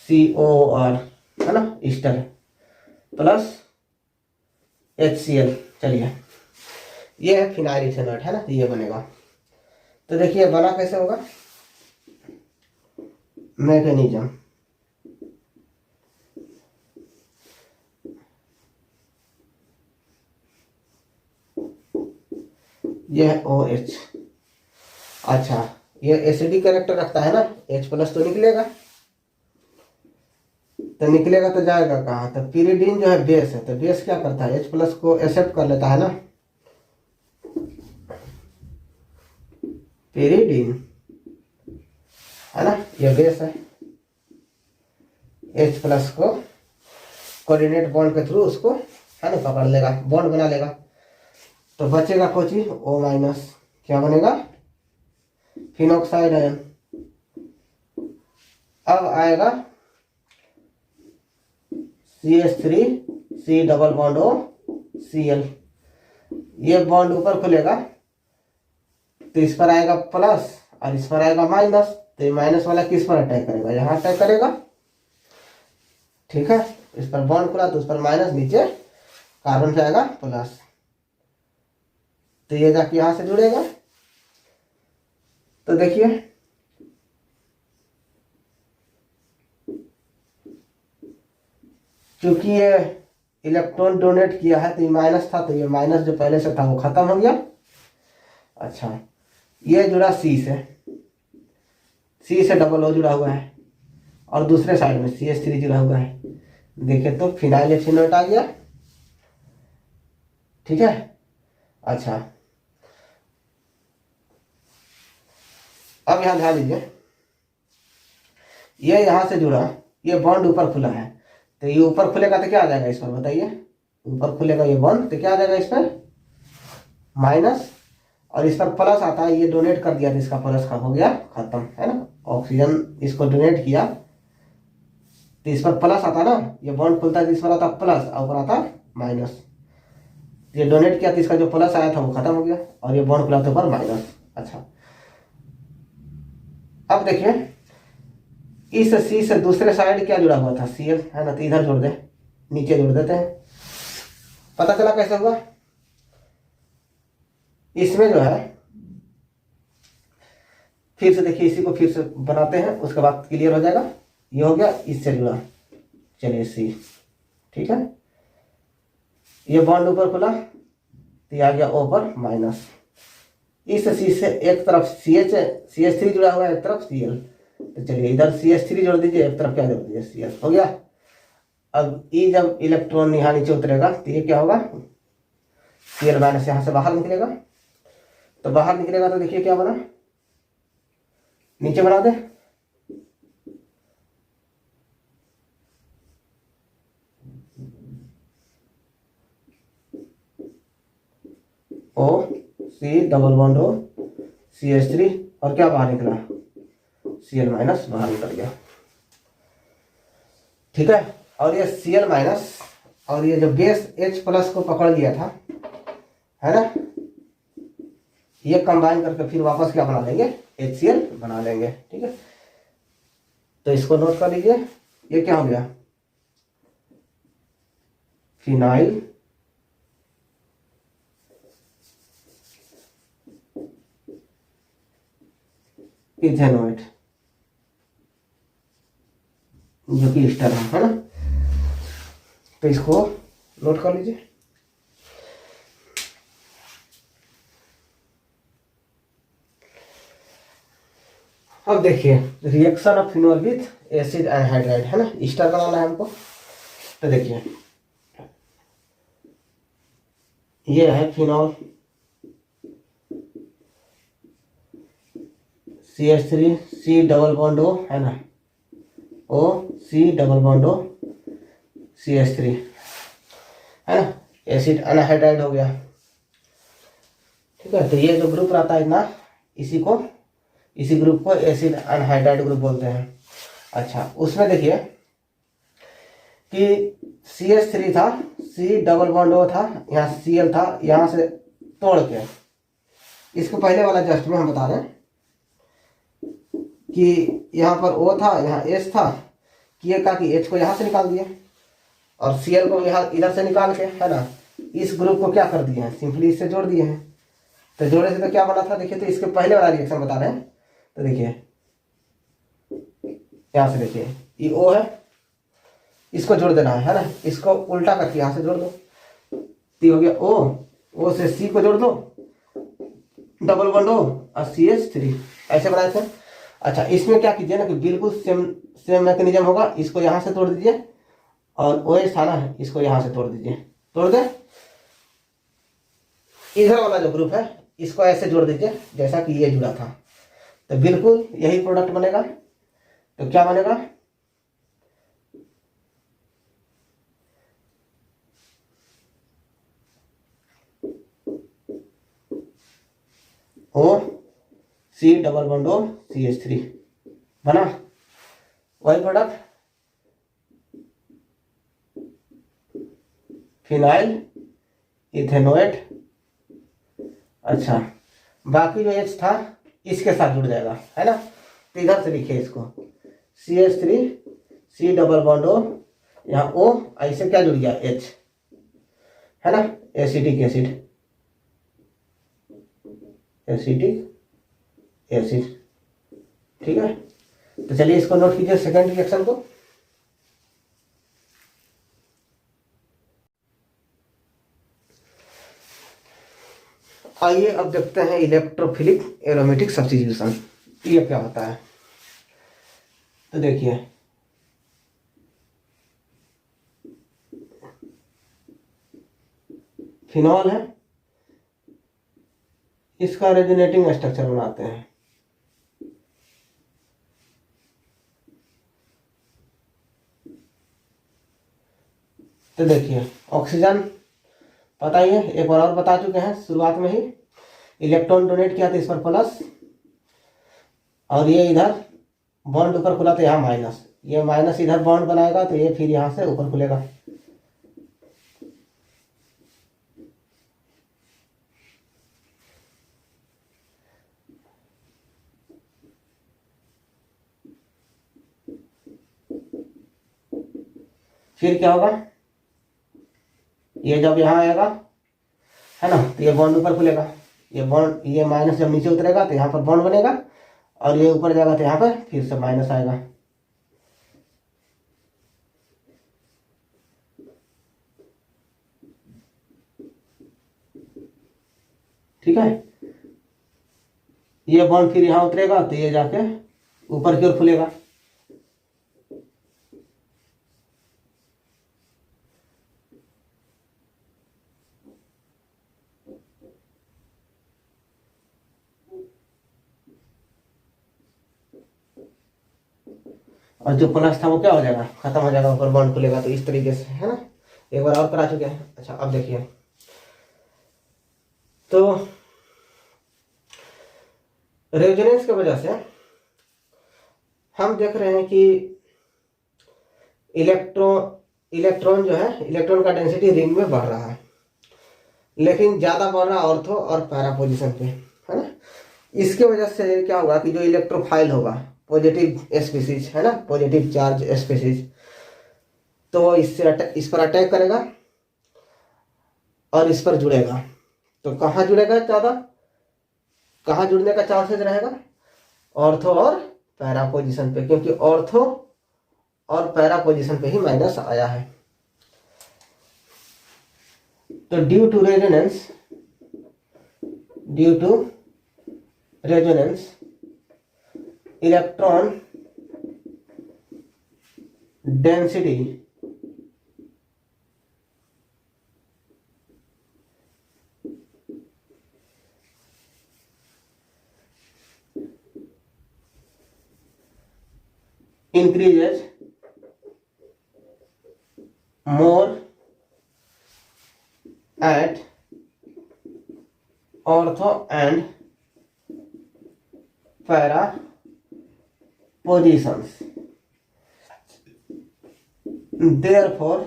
COR, है ना, स्टर प्लस HCl। चलिए, ये है फिनाइल इथेनोएट, है ना, ये बनेगा। तो देखिए बना कैसे होगा, मैकेनिज्म, ये है OH। अच्छा, ये एसिडिक कैरेक्टर रखता है ना, H+ तो निकलेगा, तो निकलेगा तो जाएगा कहाँ, तो pyridine जो है बेस है, तो बेस क्या करता है, H+ को एक्सेप्ट कर लेता है ना, pyridine है ना, ये बेस है, H+ को कोऑर्डिनेट बॉन्ड के थ्रू उसको है ना पकड़ लेगा, बॉन्ड बना लेगा, तो बचेगा कोई चीज O-, क्या बनेगा, फिनॉक्साइड आयन। अब आएगा CH3 डबल बॉन्ड OCl, ये बॉन्ड ऊपर खुलेगा तो इस पर आएगा प्लस और इस पर आएगा माइनस, तो ये माइनस वाला किस पर अटैक करेगा, यहाँ अटैक करेगा, ठीक है, इस पर बॉन्ड खुला तो उस पर माइनस, नीचे कार्बन पे आएगा प्लस, तो ये जाके यहां से जुड़ेगा, तो देखिए क्योंकि ये इलेक्ट्रॉन डोनेट किया है तो ये माइनस था, तो ये माइनस जो पहले से था वो खत्म हो गया। अच्छा, ये जुड़ा C से डबल O जुड़ा हुआ है और दूसरे साइड में CH3 जुड़ा हुआ है, देखिए तो फिनाइल एथेनोएट आ गया, ठीक है। अच्छा, अब यहां ध्यान दीजिए, ये यहां से जुड़ा, ये बॉन्ड ऊपर खुला है, तो ये ऊपर खुलेगा तो क्या आ जाएगा इस पर, बताइए, ऊपर खुलेगा ये बॉन्ड तो क्या आ जाएगा इस पर माइनस, और इस पर प्लस आता है, ये डोनेट कर दिया तो इसका प्लस हो गया खत्म, है ना, ऑक्सीजन इसको डोनेट किया तो इस पर प्लस आता ना, ये बॉन्ड खुलता है तो इस पर आता प्लस और ऊपर आता माइनस, ये डोनेट किया तो इसका जो प्लस आया था वो खत्म हो गया और ये बॉन्ड खुला तो ऊपर माइनस। अच्छा, अब देखिए इस C से दूसरे साइड क्या जुड़ा हुआ था, Cl है ना, तो इधर जोड़ दे, नीचे जोड़ देते हैं, पता चला कैसे हुआ, इसमें जो है फिर से देखिए, इसी को फिर से बनाते हैं, उसके बाद क्लियर हो जाएगा, ये हो गया इससे जुड़ा, चलिए C, ठीक है, ये बॉन्ड ऊपर खुला तो ये आ गया O पर माइनस, इस C से एक तरफ CH3 जुड़ा हुआ है, एक तरफ Cl, तो चलिए इधर CH3 जोड़ दीजिए, एक तरफ क्या जोड़ दीजिए Cl, हो गया। अब E जब इलेक्ट्रॉन यहाँ नीचे उतरेगा तो ये क्या होगा, Cl- यहाँ से बाहर निकलेगा, तो बाहर निकलेगा तो देखिए क्या बना, नीचे बना दे, O double bond O CH3 और क्या बाहर निकला, Cl- बाहर निकल गया, ठीक है। और ये Cl- और ये जो बेस H+ को पकड़ लिया था, है ना, ये कंबाइन करके फिर वापस क्या बना लेंगे, HCl बना लेंगे, ठीक है। तो इसको नोट कर लीजिए, ये क्या हो गया, फिनाइल इथेनोएट, जो कि एस्टर है ना, तो इसको नोट कर लीजिए। अब देखिए reaction of phenol with acid anhydride, है ना, एस्टर बनाना है हमको, तो देखिए ये है phenol CH3 C double bond O, है ना, O C double bond O CH3, है ना, एसिड एनहाइड्राइड हो गया, ठीक है। तो ये जो ग्रुप रहता है ना, इसी ग्रुप को एसिड एनहाइड्राइड ग्रुप बोलते हैं। अच्छा, उसमें देखिए कि CH3 था, C डबल बॉन्ड O था, यहाँ Cl था, यहाँ से तोड़ के, इसको पहले वाला जस्ट में हम बता रहे हैं कि यहाँ पर O था, यहाँ H था, कि ये कहा कि H को यहाँ से निकाल दिया और Cl को यहाँ इधर से निकाल के, है ना, इस ग्रुप को क्या कर दिए हैं, सिंपली इससे जोड़ दिए हैं, तो जोड़े से तो क्या बना था, देखिए, तो इसके पहले वाला रिएक्शन बता रहे हैं, तो देखिए यहाँ से देखिए ये O है, इसको जोड़ देना है ना, इसको उल्टा करके यहाँ से जोड़ दो, तो हो गया O से C को जोड़ दो, डबल बॉन्ड O और CH3 ऐसे बनाए थे। अच्छा, इसमें क्या कीजिए ना कि बिल्कुल सेम सेम मैकेनिज्म होगा। इसको यहाँ से तोड़ दीजिए और OH था ना, इसको यहाँ से तोड़ दीजिए, तोड़ दे। इधर वाला जो ग्रुप है इसको ऐसे जोड़ दीजिए जैसा कि ये जुड़ा था, तो बिल्कुल यही प्रोडक्ट बनेगा। तो क्या बनेगा, O C double bond O CH3 बना, वही प्रोडक्ट फिनाइल इथेनोएट। अच्छा, बाकी जो H था इसके साथ जुड़ जाएगा, है ना। तो इधर से लिखिए इसको CH3 C double bond O, यहाँ O ऐसे क्या जुड़ गया H, है ना, एसिटिक एसिड, एसिटिक एसिड। ठीक है, तो चलिए इसको नोट कीजिए सेकेंड रिएक्शन को। आइए अब देखते हैं इलेक्ट्रोफिलिक एरोमेटिक सब्स्टिट्यूशन, ये क्या होता है। तो देखिए, फिनॉल है, इसका रेजोनेटिंग स्ट्रक्चर बनाते हैं। तो देखिए, ऑक्सीजन पता ही है, एक बार और बता चुके हैं शुरुआत में ही, इलेक्ट्रॉन डोनेट किया था इस पर प्लस, और ये इधर बॉन्ड ऊपर खुला तो यहाँ माइनस, ये माइनस इधर बॉन्ड बनाएगा तो ये फिर यहाँ से ऊपर खुलेगा। फिर क्या होगा, ये जब यहाँ आएगा, है ना, तो ये बॉन्ड ऊपर खुलेगा, ये बॉन्ड, ये माइनस जब नीचे उतरेगा तो यहाँ पर बॉन्ड बनेगा, और ये ऊपर जाएगा तो यहाँ पर फिर से माइनस आएगा। ठीक है, ये बॉन्ड फिर यहाँ उतरेगा तो ये जाके ऊपर की ओर खुलेगा। और जो प्लस था वो क्या हो जाएगा, खत्म हो जाएगा, ऊपर बॉन्ड खुलेगा। तो इस तरीके से, है ना, एक बार और करा चुके हैं। अच्छा, अब देखिए, तो रेजोनेंस की वजह से हम देख रहे हैं कि इलेक्ट्रॉन जो है, इलेक्ट्रॉन का डेंसिटी रिंग में बढ़ रहा है, लेकिन ज्यादा बढ़ रहा ऑर्थो और पैरा पोजिशन पे, है ना। इसके वजह से क्या होगा कि जो इलेक्ट्रोफाइल होगा, पॉजिटिव स्पीसीज, है ना, पॉजिटिव चार्ज स्पीसीज, तो वो इस पर अटैक करेगा और इस पर जुड़ेगा। तो कहाँ जुड़ेगा ज्यादा, कहाँ जुड़ने का चांसेस रहेगा, ऑर्थो और पैरा पोजिशन पे, क्योंकि ऑर्थो और पैरा पोजिशन पे ही माइनस आया है। तो due to resonance electron density increases more at ortho and para positions. Therefore,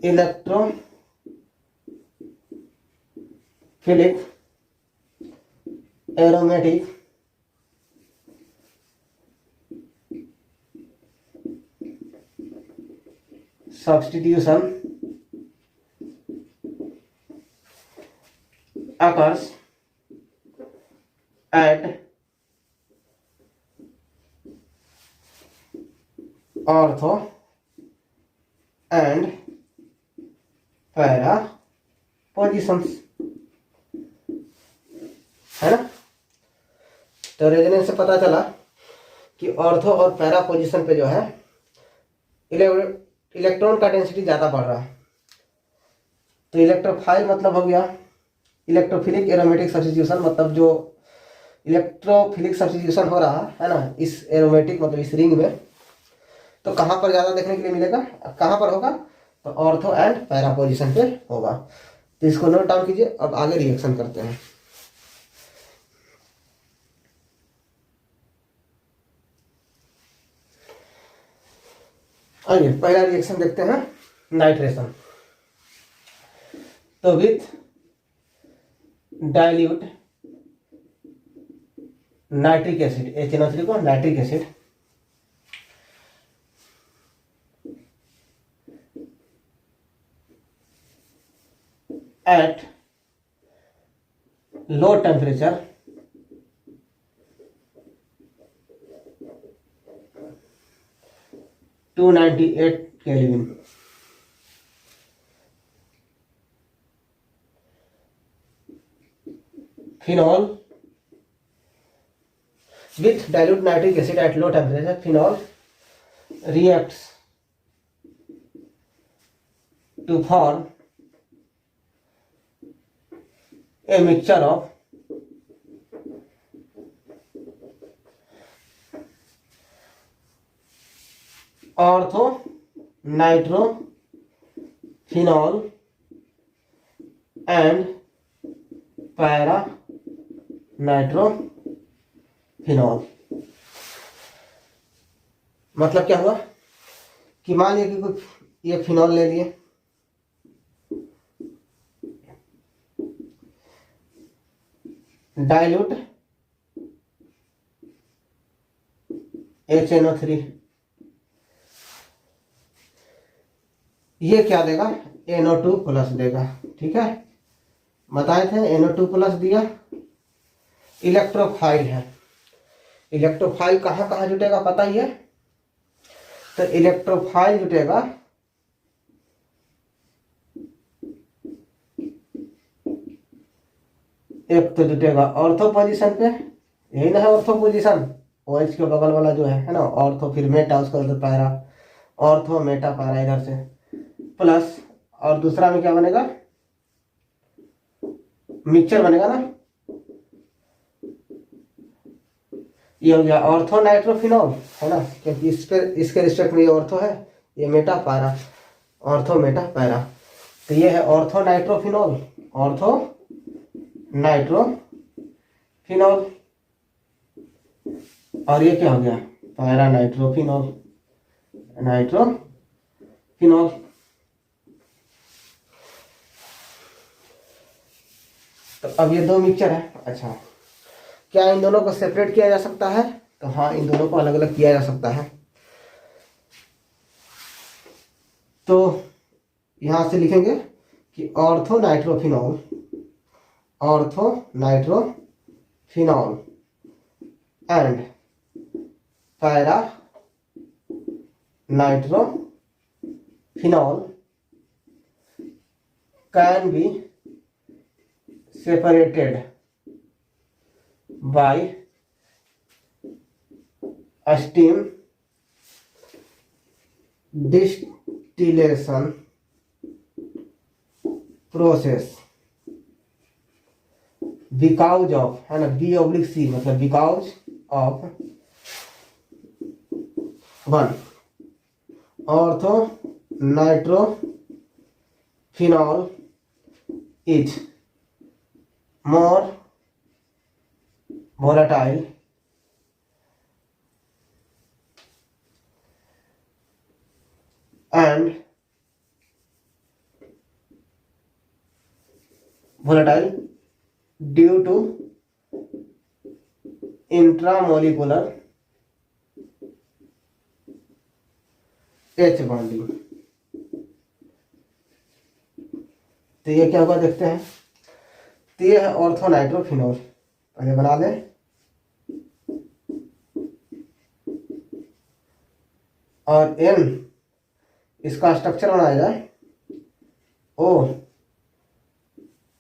electrophilic aromatic substitution occurs at ortho and para positions, है ना। तो रेजोनेंस से पता चला कि ऑर्थो और पैरा पोजीशन पे जो है इलेक्ट्रॉन का डेंसिटी ज़्यादा बढ़ रहा है। तो इलेक्ट्रोफाइल मतलब हो गया इलेक्ट्रोफिलिक एरोमेटिक सब्स्टिट्यूशन, मतलब जो इलेक्ट्रोफिलिक सब्स्टिट्यूशन हो रहा है ना इस एरोमेटिक मतलब इस रिंग में, तो कहाँ पर ज़्यादा देखने के लिए मिलेगा, कहाँ पर होगा, तो ऑर्थो एंड पैरा पोजीशन पे होगा। तो इसको नोट डाउन कीजिए। अब आगे रिएक्शन करते हैं। आइए पहला रिएक्शन देखते हैं, नाइट्रेशन। तो with dilute nitric acid, HNO3 को nitric acid, at low temperature to 98 kelvin, phenol with dilute nitric acid at low temperature, phenol reacts to form a mixture of ortho nitrophenol and para nitrophenol. मतलब क्या हुआ कि मान लिया कि कुछ ये फिनॉल ले लिए, डाइल्यूट HNO3, ये क्या देगा, NO2 प्लस देगा, ठीक है, बताए थे NO2 प्लस दिया। इलेक्ट्रोफाइल है, इलेक्ट्रोफाइल कहाँ कहाँ जुटेगा पता ही है। तो इलेक्ट्रोफाइल जुटेगा एक तो जुटेगा ऑर्थो पोजीशन पे, यही ना है ऑर्थो पोजीशन, OH के बगल वाला जो है ना ऑर्थो, फिर मेटा उसका मतलब पैरा, ऑर्थो मेटा पैरा इधर से प्लस, और दूसरा में क्या बनेगा, मिक्सचर बनेगा ना, ये हो गया ऑर्थो नाइट्रोफिनॉल, है ना, क्योंकि इस पे इसके रिस्पेक्ट में ये ऑर्थो है, ये Meta para, ortho Meta para. तो ये है ऑर्थो नाइट्रोफिनॉल, ऑर्थो नाइट्रोफिनॉल, और ये क्या हो गया, पैरा नाइट्रोफिनॉल, नाइट्रोफिनॉल। तो अब ये दो मिक्सचर है। अच्छा, क्या इन दोनों को सेपरेट किया जा सकता है, तो हाँ इन दोनों को अलग अलग किया जा सकता है। तो यहां से लिखेंगे कि ortho nitrophenol, ortho nitrophenol and para nitrophenol can be separated by steam distillation process because of, है ना, B/C मतलब because of one ortho nitrophenol is more volatile and volatile due to intramolecular H bonding। तो ये क्या होगा देखते हैं। तो ये है ऑर्थो नाइट्रोफिनॉल, पहले बना लें, और N इसका स्ट्रक्चर बनाया जाए ओ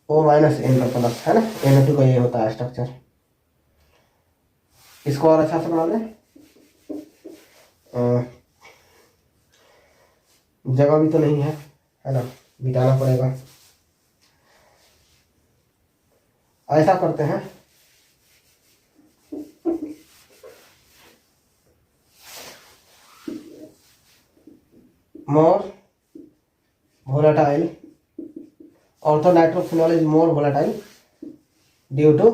ओ माइनस एन का प्लस, है ना, NO2 का ये होता है स्ट्रक्चर। इसको और अच्छा से बना दें। जगह भी तो नहीं है ना, मिटाना पड़ेगा। ऐसा करते हैं, मोर volatile, orthonitrophenol is more volatile due to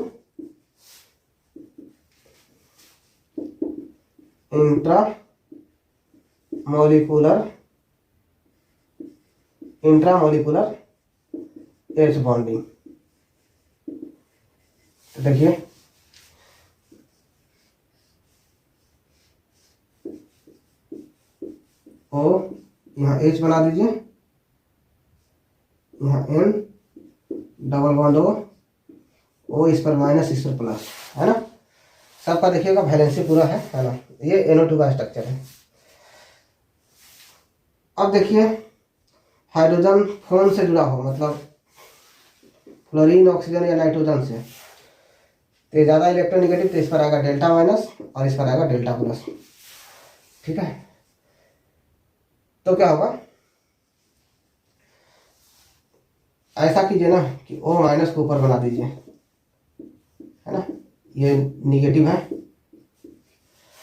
intramolecular H bonding। तो देखिए ओ यहाँ H बना दीजिए, यहाँ N डबल बॉन्ड ओ इस पर माइनस इस पर प्लस, है ना। सबका देखिएगा वैलेंसी पूरा है ना। ये NO2 का स्ट्रक्चर है। अब देखिए हाइड्रोजन कौन से जुड़ा हो, मतलब फ्लोरीन, ऑक्सीजन या नाइट्रोजन से, तो ज़्यादा इलेक्ट्रोनेगेटिव, तो इस पर आएगा डेल्टा माइनस और इस पर आएगा डेल्टा प्लस। ठीक है, तो क्या होगा, ऐसा कीजिए ना कि O माइनस को ऊपर बना दीजिए, है ना, ये निगेटिव है।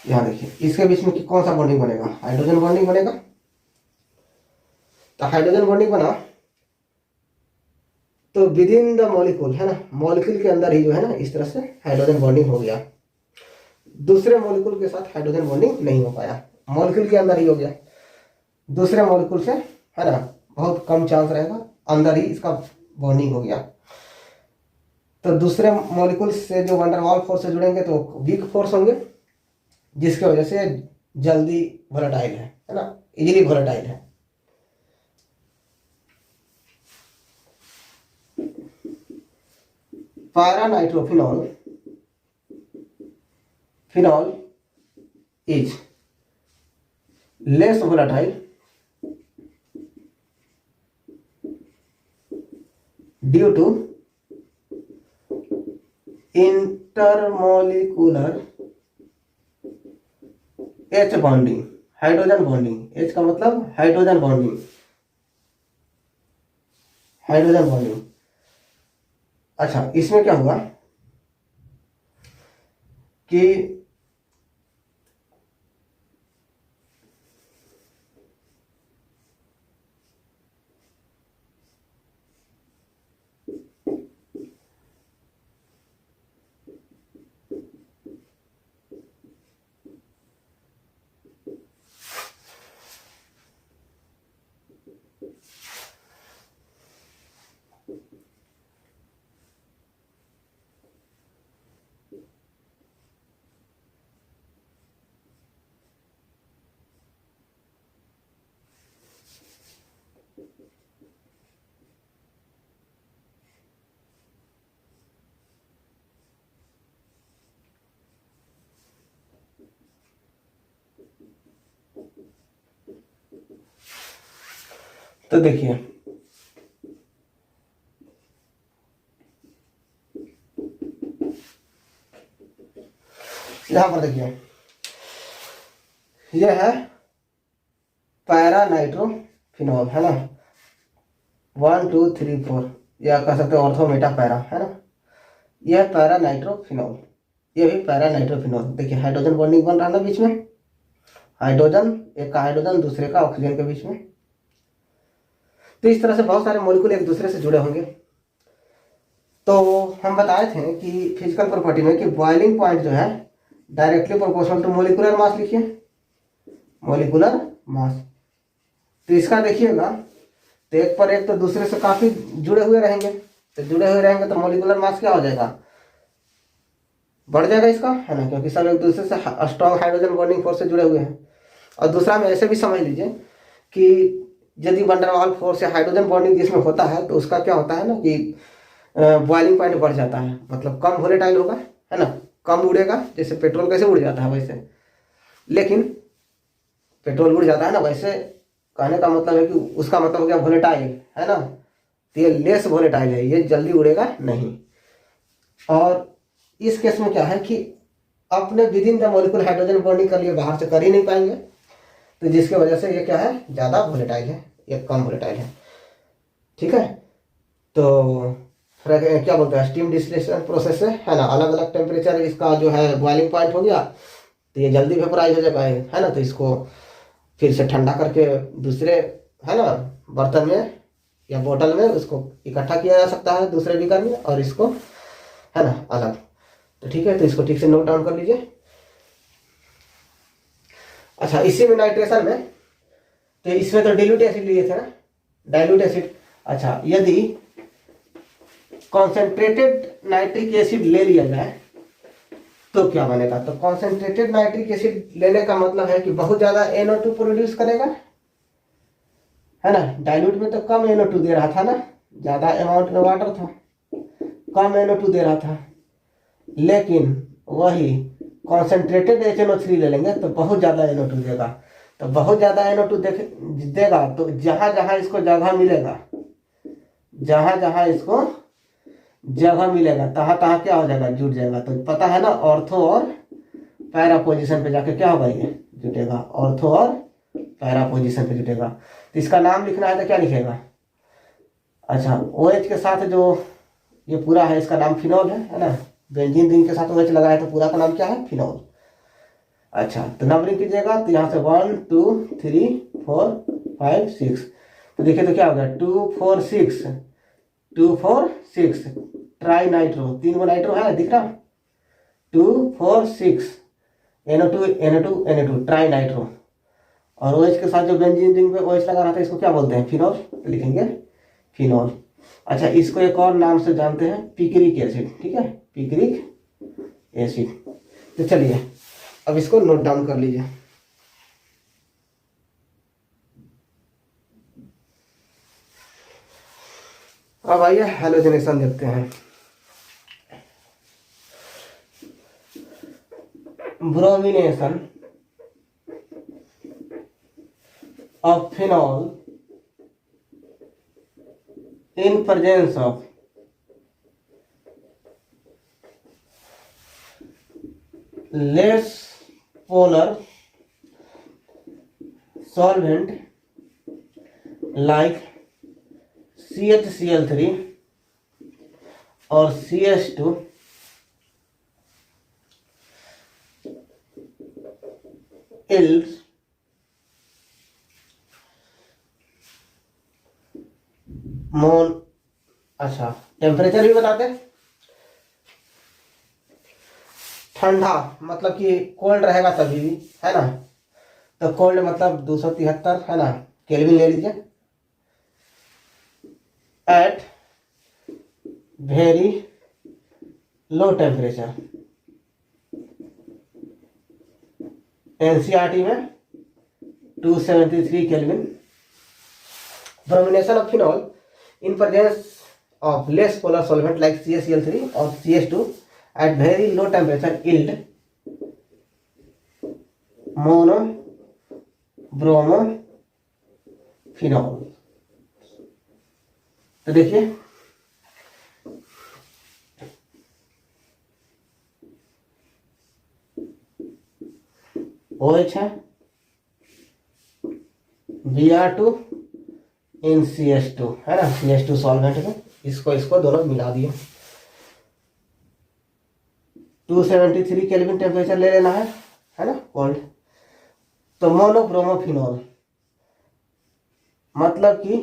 यहाँ देखिए इसके बीच में कौन सा बॉन्डिंग बनेगा, हाइड्रोजन बॉन्डिंग बनेगा। तो हाइड्रोजन बॉन्डिंग बना तो विद इन द मॉलिक्यूल, है ना, मॉलिक्यूल के अंदर ही जो है ना, इस तरह से हाइड्रोजन बॉन्डिंग हो गया। दूसरे मॉलिक्यूल के साथ हाइड्रोजन बॉन्डिंग नहीं हो पाया, मॉलिक्यूल के अंदर ही हो गया। दूसरे मॉलिक्यूल से, है ना, बहुत कम चांस रहेगा, अंदर ही इसका बॉन्डिंग हो गया। तो दूसरे मॉलिक्यूल से जो वंडरवॉल फोर्स से जुड़ेंगे तो वीक फोर्स होंगे, जिसकी वजह से जल्दी वोलेटाइल है ना, इजीली वोलेटाइल है। Paranitrophenol is less volatile due to intermolecular H bonding, hydrogen bonding. H का मतलब हाइड्रोजन बॉन्डिंग, हाइड्रोजन बॉन्डिंग। अच्छा, इसमें क्या हुआ कि तो देखिए यहां पर देखिए, यह है पैरानाइट्रोफिनॉल, है ना, 1 2 3 4, या कह सकते हैं ऑर्थो मेटा पैरा, है ना। यह पैरानाइट्रोफिनॉल, ये भी पैरानाइट्रोफिनॉल। देखिए हाइड्रोजन बॉन्डिंग बन रहा है ना बीच में, हाइड्रोजन, एक का हाइड्रोजन दूसरे का ऑक्सीजन के बीच में। तो इस तरह से बहुत सारे मॉलिक्यूल एक दूसरे से जुड़े होंगे। तो हम बताए थे कि फिजिकल प्रॉपर्टी में कि बॉइलिंग पॉइंट जो है directly proportional to molecular mass, लिखिए मोलिकुलर मास। तो इसका देखिएगा तो एक पर एक तो दूसरे से काफी जुड़े हुए रहेंगे, तो जुड़े हुए रहेंगे तो मोलिकुलर मास क्या हो जाएगा, बढ़ जाएगा इसका, है ना, क्योंकि सब एक दूसरे से स्ट्रॉन्ग हाइड्रोजन बॉन्डिंग फोर्स से जुड़े हुए हैं। और दूसरा में ऐसे भी समझ लीजिए कि यदि वंडरवॉल फोर्स या हाइड्रोजन बॉन्डिंग जिसमें होता है तो उसका क्या होता है ना कि बॉइलिंग पॉइंट बढ़ जाता है, मतलब कम वोलेटाइल होगा, है ना, कम उड़ेगा। जैसे पेट्रोल कैसे उड़ जाता है वैसे, लेकिन पेट्रोल उड़ जाता है ना, वैसे कहने का मतलब है कि उसका मतलब हो गया वोलेटाइल, है ना, तो ये लेस वोलेटाइल है, ये जल्दी उड़ेगा नहीं। और इस केस में क्या है कि अपने with in the molecule hydrogen bonding कर लिए बाहर से कर ही नहीं पाएंगे, तो जिसकी वजह से ये क्या है, ज़्यादा वोलेटाइल है, ये कम वोलेटाइल है। ठीक है, तो फिर क्या बोलते हैं, स्टीम डिस्टिलेशन प्रोसेस से है ना, अलग अलग टेम्परेचर इसका जो है बॉइलिंग पॉइंट हो गया, तो ये जल्दी वेपराइज हो जाएगा है ना। तो इसको फिर से ठंडा करके दूसरे है ना बर्तन में या बोतल में उसको इकट्ठा किया जा सकता है दूसरे बीकर में, और इसको है ना अलग। तो ठीक है, तो इसको ठीक से नोट डाउन कर लीजिए। अच्छा, इसी में नाइट्रेशन में, तो इसमें तो डाइल्यूट एसिड लिए थे ना, डाइल्यूट एसिड। अच्छा, यदि कॉन्सेंट्रेटेड नाइट्रिक एसिड ले लिया जाए तो क्या बनेगा, तो कॉन्सेंट्रेटेड नाइट्रिक एसिड लेने का मतलब है कि बहुत ज्यादा NO2 प्रोड्यूस करेगा, है ना। डाइल्यूट में तो कम NO2 दे रहा था ना, ज्यादा अमाउंट में वाटर था, कम NO2 दे रहा था। लेकिन वही कॉन्सेंट्रेटेड HNO3 ले लेंगे तो बहुत ज्यादा NO2 देगा। तो बहुत ज्यादा NO2 देगा तो जहां जहां इसको जगह मिलेगा, जहां जहां इसको जगह मिलेगा तहां तहां क्या हो जाएगा, जुट जाएगा। तो पता है ना, ऑर्थो और पैरा पोजीशन पे जाके क्या होगा, ये जुटेगा, ऑर्थो और पैरा पोजीशन पे जुटेगा। तो इसका नाम लिखना है तो क्या लिखेगा, अच्छा OH के साथ जो ये पूरा है इसका नाम फिनॉल है ना, बेंजीन रिंग के साथ OH लगा है तो पूरा का नाम क्या है, फिनॉल। अच्छा, तो नंबरिंग कीजिएगा, तो यहाँ से 1 2 3 4 5 6, तो देखिए तो क्या हो गया, 2 4 6 2 4 6 ट्राई नाइट्रो, 3 नाइट्रो है दिख रहा, 2 4 6 NO2 NO2 NO2 tri nitro. और OH के साथ जो बेंजीन रिंग पे OH लगा रहा था इसको क्या बोलते हैं, फिनॉल, तो लिखेंगे फिनॉल। अच्छा, इसको एक और नाम से जानते हैं, पिक्रिक एसिड। ठीक है, पिक्रिक एसिड। तो चलिए अब इसको नोट डाउन कर लीजिए। अब आइए हैलोजनेशन देखते हैं। Bromination of phenol in presence of less polar solvent like CHCl3 और CH2 yields मोन। अच्छा, टेम्परेचर भी बताते हैं। ठंडा मतलब कि कोल्ड रहेगा तभी भी, है ना, तो कोल्ड मतलब 273 है ना केल्विन ले लीजिए। At very low temperature, NCERT में 273 kelvin. Bromination of phenol in presence of less polar solvent like CaCl3 or CH2 at very low temperature yield mono bromo phenol। तो देखिए OH है, Br2 इन CH2 है ना, CH2 solvent में इसको दोनों मिला दिए। 273 केल्विन टेम्परेचर ले लेना है ना कोल्ड। तो मोनोब्रोमोफिनॉल मतलब कि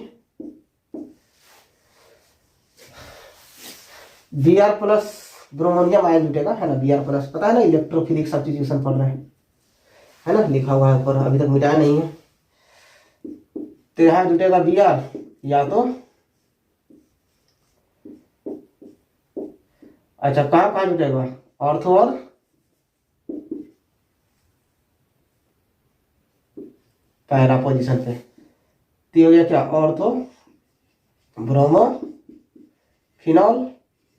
Br प्लस ब्रोमोनियम आयन जुटेगा, है ना, Br प्लस, पता है ना, इलेक्ट्रोफिलिक सब्स्टिट्यूशन पढ़ रहे हैं, है ना, लिखा हुआ है ऊपर, अभी तक मिटाया नहीं है। तो यहां जुटेगा Br, या तो अच्छा कहां कहां जुटेगा, ऑर्थो और पैरा पोजीशन पे। तो हो गया क्या, ऑर्थो ब्रोमो फिनॉल,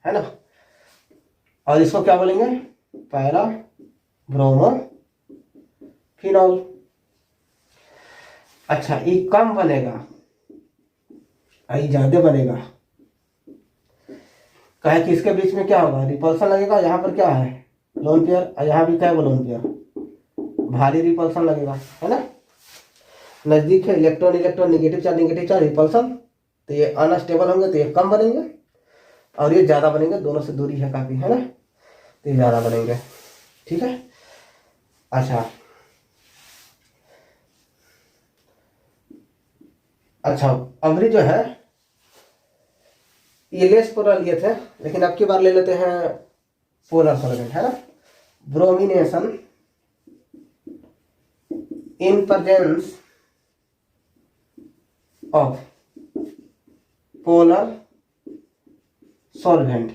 है ना, और इसको क्या बोलेंगे, पैरा ब्रोमो फिनॉल। अच्छा, ये कम बनेगा, ये ज्यादा बनेगा, कहे कि इसके बीच में क्या होगा, रिपल्सन लगेगा। यहाँ पर क्या है, लोन पेयर, और यहाँ भी क्या है वो लोन पेयर, भारी रिपल्सन लगेगा, है ना। नजदीक है, electron electron, negative charge repulsion, तो ये अनस्टेबल होंगे तो ये कम बनेंगे और ये ज़्यादा बनेंगे, दोनों से दूरी है काफ़ी, है ना, तो ये ज़्यादा बनेंगे। ठीक है। अच्छा अच्छा, अभी जो है ये लेस पोलर लिए थे, लेकिन अब की बार ले लेते हैं पोलर सॉल्वेंट, है ना। Bromination in presence of polar solvent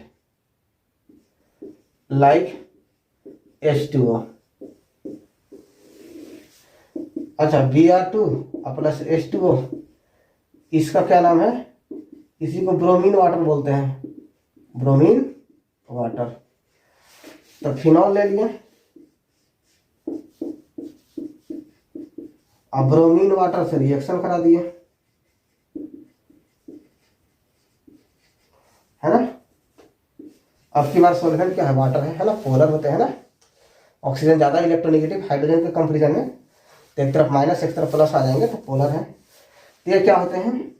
like H2O। अच्छा, Br2 प्लस H2O, इसका क्या नाम है, इसी को ब्रोमीन वाटर बोलते हैं, ब्रोमीन वाटर। तो फिनॉल ले लिए, अब ब्रोमीन वाटर से रिएक्शन करा दिए, है ना। अब की बार सॉल्वेंट क्या है, वाटर है ना, पोलर होते हैं ना, ऑक्सीजन ज़्यादा इलेक्ट्रोनेगेटिव, हाइड्रोजन के कंपेरिजन में, तो एक तरफ माइनस एक तरफ प्लस आ जाएंगे तो पोलर है। तो ये क्या होते हैं,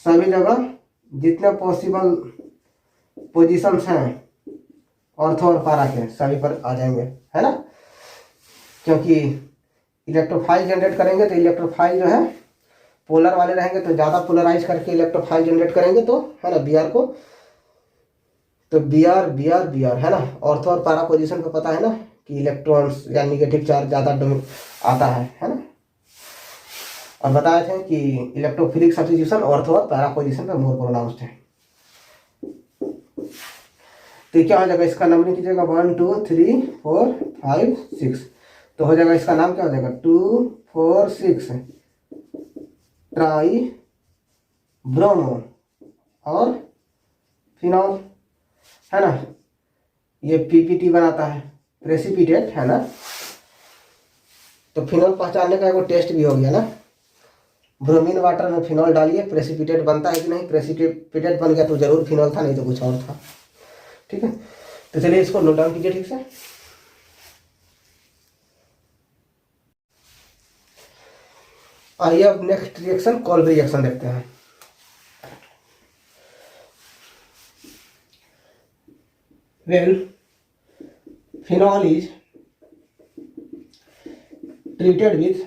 सभी जगह जितने पॉसिबल पोजीशंस हैं ऑर्थो और पारा के सभी पर आ जाएंगे, है ना, क्योंकि इलेक्ट्रोफाइल जनरेट करेंगे तो इलेक्ट्रोफाइल जो है पोलर वाले रहेंगे, तो ज़्यादा पोलराइज करके इलेक्ट्रोफाइल जनरेट करेंगे, तो है ना बी आर को, तो बी आर है ना। ऑर्थो और पैरा पोजीशन को पता है ना कि इलेक्ट्रॉन्स या निगेटिव चार्ज ज़्यादा आता है ना। और बताए थे कि इलेक्ट्रोफिलिक सब्स्टिट्यूशन ऑर्थो और पैरा पोजीशन पर मोर प्रोनाउंस्ड है। तो क्या हो जाएगा, इसका नंबरिंग कीजिएगा 1 2 3 4 5 6, तो हो जाएगा इसका नाम क्या हो जाएगा 2 4 6 ट्राई ब्रोमो और फिनॉल, है ना। ये पीपीटी बनाता है, प्रेसिपिटेट, है ना। तो फिनॉल पहचानने का एक टेस्ट भी हो गया ना, ब्रोमीन वाटर में फिनॉल डालिए, प्रेसिपिटेट बनता है कि नहीं, प्रेसिपिटेट बन गया तो जरूर फिनॉल था, नहीं तो कुछ और था। ठीक है, तो चलिए इसको नोट डाउन कीजिए ठीक से। आइए अब नेक्स्ट रिएक्शन कोल्ब रिएक्शन देखते हैं। When phenol is treated with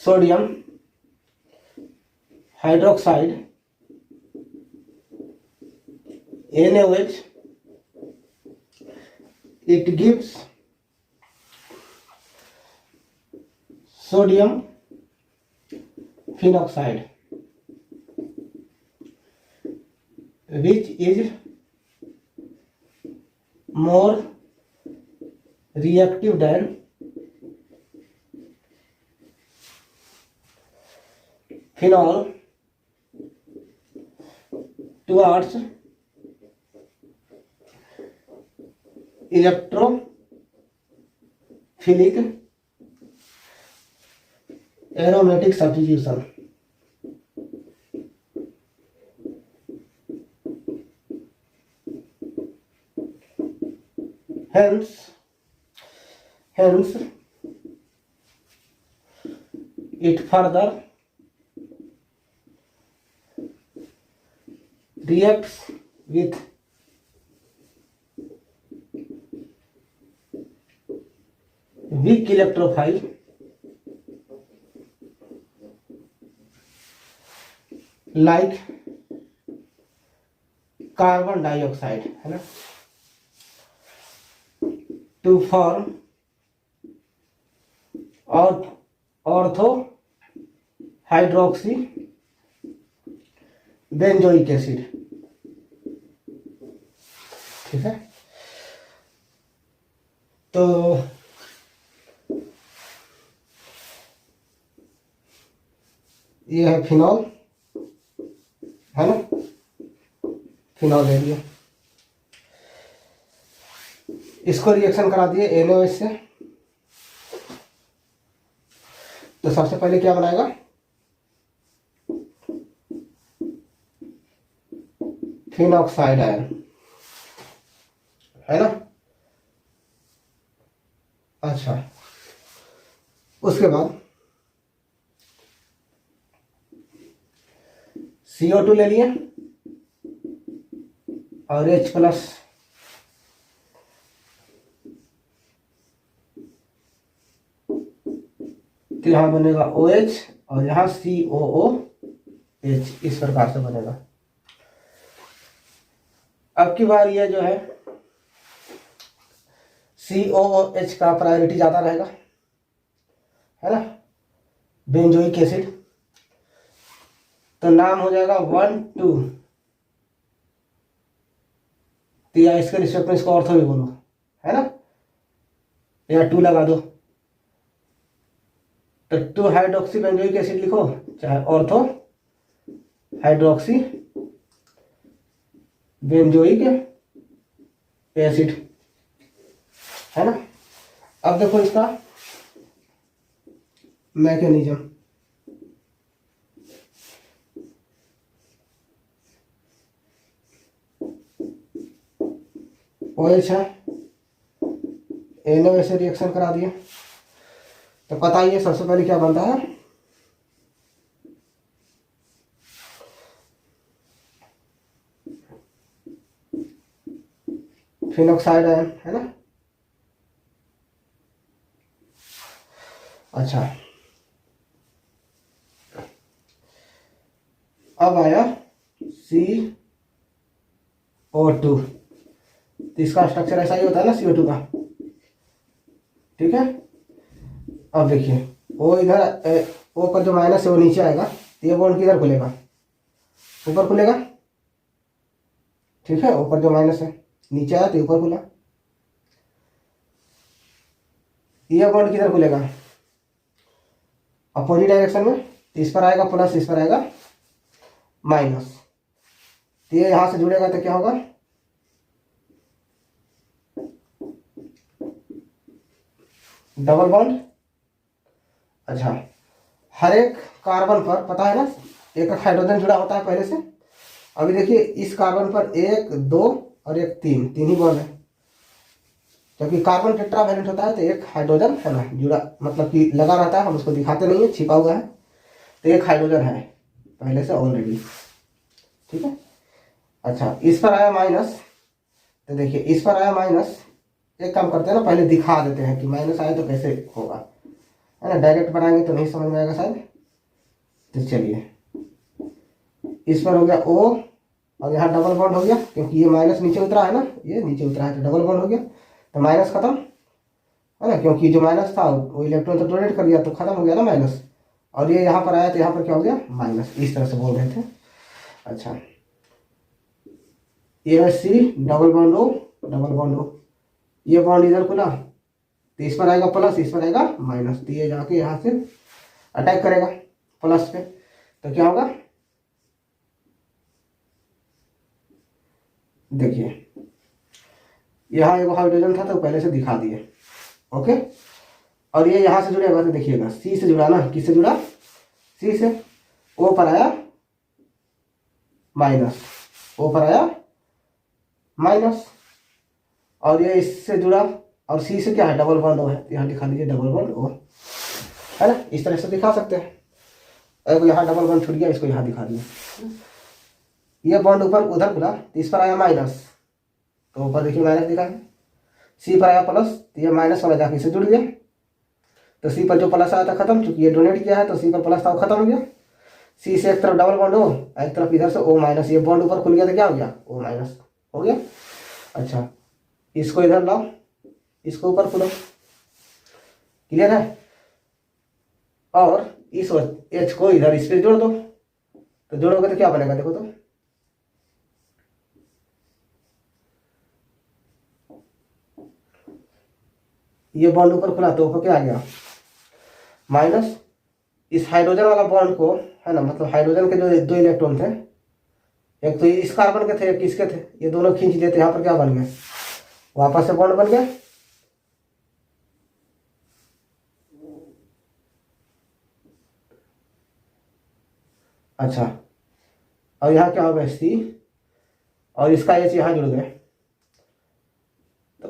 sodium hydroxide NaOH, it gives sodium phenoxide, which is more reactive than phenol towards electrophilic aromatic substitution। Hence it further reacts with weak electrophile like carbon dioxide, है ना, to form ortho hydroxy benzoic acid. ठीक है, तो ये है phenol, है ना, phenol ले लिया, इसको रिएक्शन करा दिए NaOH से, तो सबसे पहले क्या बनाएगा, फिनॉक्साइड आयन, है ना। अच्छा, उसके बाद CO2 ले लिए और H+, तो यहाँ बनेगा OH और यहाँ COOH, इस प्रकार से बनेगा। अब की बार ये जो है COOH का प्रायोरिटी ज़्यादा रहेगा, है ना, बेंजोइक एसिड। तो नाम हो जाएगा 1 2, तो या इसके रिस्पेक्ट में इसको ऑर्थो भी बोलो, है ना, या 2 लगा दो। तो 2 हाइड्रोक्सी बेंजोइक एसिड लिखो, चाहे ऑर्थो हाइड्रोक्सी बेंजोइक एसिड, है ना। अब देखो इसका मैकेनिज्म, OH है, NO से रिएक्शन करा दिए। तो पता ही है सबसे पहले क्या बनता है, फिनॉक्साइड आयन, है ना। अच्छा, अब आया CO2, तो इसका स्ट्रक्चर ऐसा ही होता है ना CO2 का, ठीक है। अब देखिए वो इधर O का जो माइनस है वो नीचे आएगा, तो ये बॉन्ड किधर खुलेगा, ऊपर खुलेगा, ठीक है। ऊपर जो माइनस है नीचे आया तो ऊपर खुला, ये बॉन्ड किधर खुलेगा, अपोजिट डायरेक्शन में, तो इस पर आएगा प्लस, इस पर आएगा माइनस, तो ये यहां से जुड़ेगा तो क्या होगा, डबल बॉन्ड। अच्छा, हर एक कार्बन पर पता है ना एक हाइड्रोजन जुड़ा होता है पहले से। अभी देखिए इस कार्बन पर 1 2 और 1 3 ही बॉन्ड है, क्योंकि कार्बन टेट्रावैलेंट होता है तो एक हाइड्रोजन है ना जुड़ा, मतलब कि लगा रहता है, हम उसको दिखाते नहीं है, छिपा हुआ है। तो एक हाइड्रोजन है पहले से ऑलरेडी, ठीक है। अच्छा, इस पर आया माइनस, तो देखिए इस पर आया माइनस, एक काम करते हैं ना, पहले दिखा देते हैं कि माइनस आया तो कैसे होगा, है ना। डायरेक्ट बनाएंगे तो नहीं समझ में आएगा शायद। तो चलिए, इस पर हो गया O और यहाँ डबल बॉन्ड हो गया, क्योंकि ये माइनस नीचे उतरा है ना, ये नीचे उतरा है तो डबल बॉन्ड हो गया, तो माइनस खत्म, है ना, क्योंकि जो माइनस था वो इलेक्ट्रॉन तो डोनेट कर दिया तो खत्म हो गया ना माइनस। और ये यहाँ पर आया तो यहाँ पर क्या हो गया, माइनस, इस तरह से बोल रहे थे। अच्छा, ये C double bond O double bond O, ये बॉन्ड इधर खुला तो इस पर आएगा प्लस, इस पर आएगा माइनस, तो ये जाके यहाँ से अटैक करेगा प्लस पे, तो क्या होगा, देखिए यहाँ एक हाइड्रोजन था तो पहले से दिखा दिए, ओके। और ये यहाँ से जुड़ेगा तो देखिएगा C से जुड़ा ना, किससे जुड़ा, C से, O पर आया माइनस, O पर आया माइनस, और ये इससे जुड़ा और C से क्या है, डबल बॉन्ड O है, यहाँ दिखा दीजिए डबल बॉन्ड O, है ना, इस तरह से दिखा सकते हैं। अगर यहाँ डबल बॉन्ड छूट गया, इसको यहाँ दिखा दिए, ये बॉन्ड ऊपर उधर खुला तो इस पर आया माइनस, तो ऊपर देखिए माइनस दिखा है, C पर आया प्लस, तो ये माइनस वाला जाके इससे जुड़ गया, तो C पर जो प्लस आया था खत्म, चूंकि ये डोनेट किया है तो C पर प्लस था वो खत्म हो गया। C से एक तरफ डबल बॉन्ड O, एक तरफ इधर से O माइनस, ये बॉन्ड ऊपर खुल गया तो क्या हो गया, O माइनस हो गया। अच्छा, इसको इधर लाओ, इसको ऊपर खुलो, क्लियर है, और इस H को इधर इस पे जोड़ दो, तो जोड़ोगे तो क्या बनेगा, देखो तो ये बॉन्ड ऊपर खुला तो ऊपर क्या आ गया, माइनस। इस हाइड्रोजन वाला बॉन्ड को, है ना, मतलब हाइड्रोजन के जो 2 इलेक्ट्रॉन थे, एक तो इस कार्बन के थे एक किसके थे, ये दोनों खींच दिए, तो यहाँ पर क्या बन गया, वापस से बॉन्ड बन गया, अच्छा, और यहाँ क्या होगा C, और इसका H यहाँ जुड़ गए तो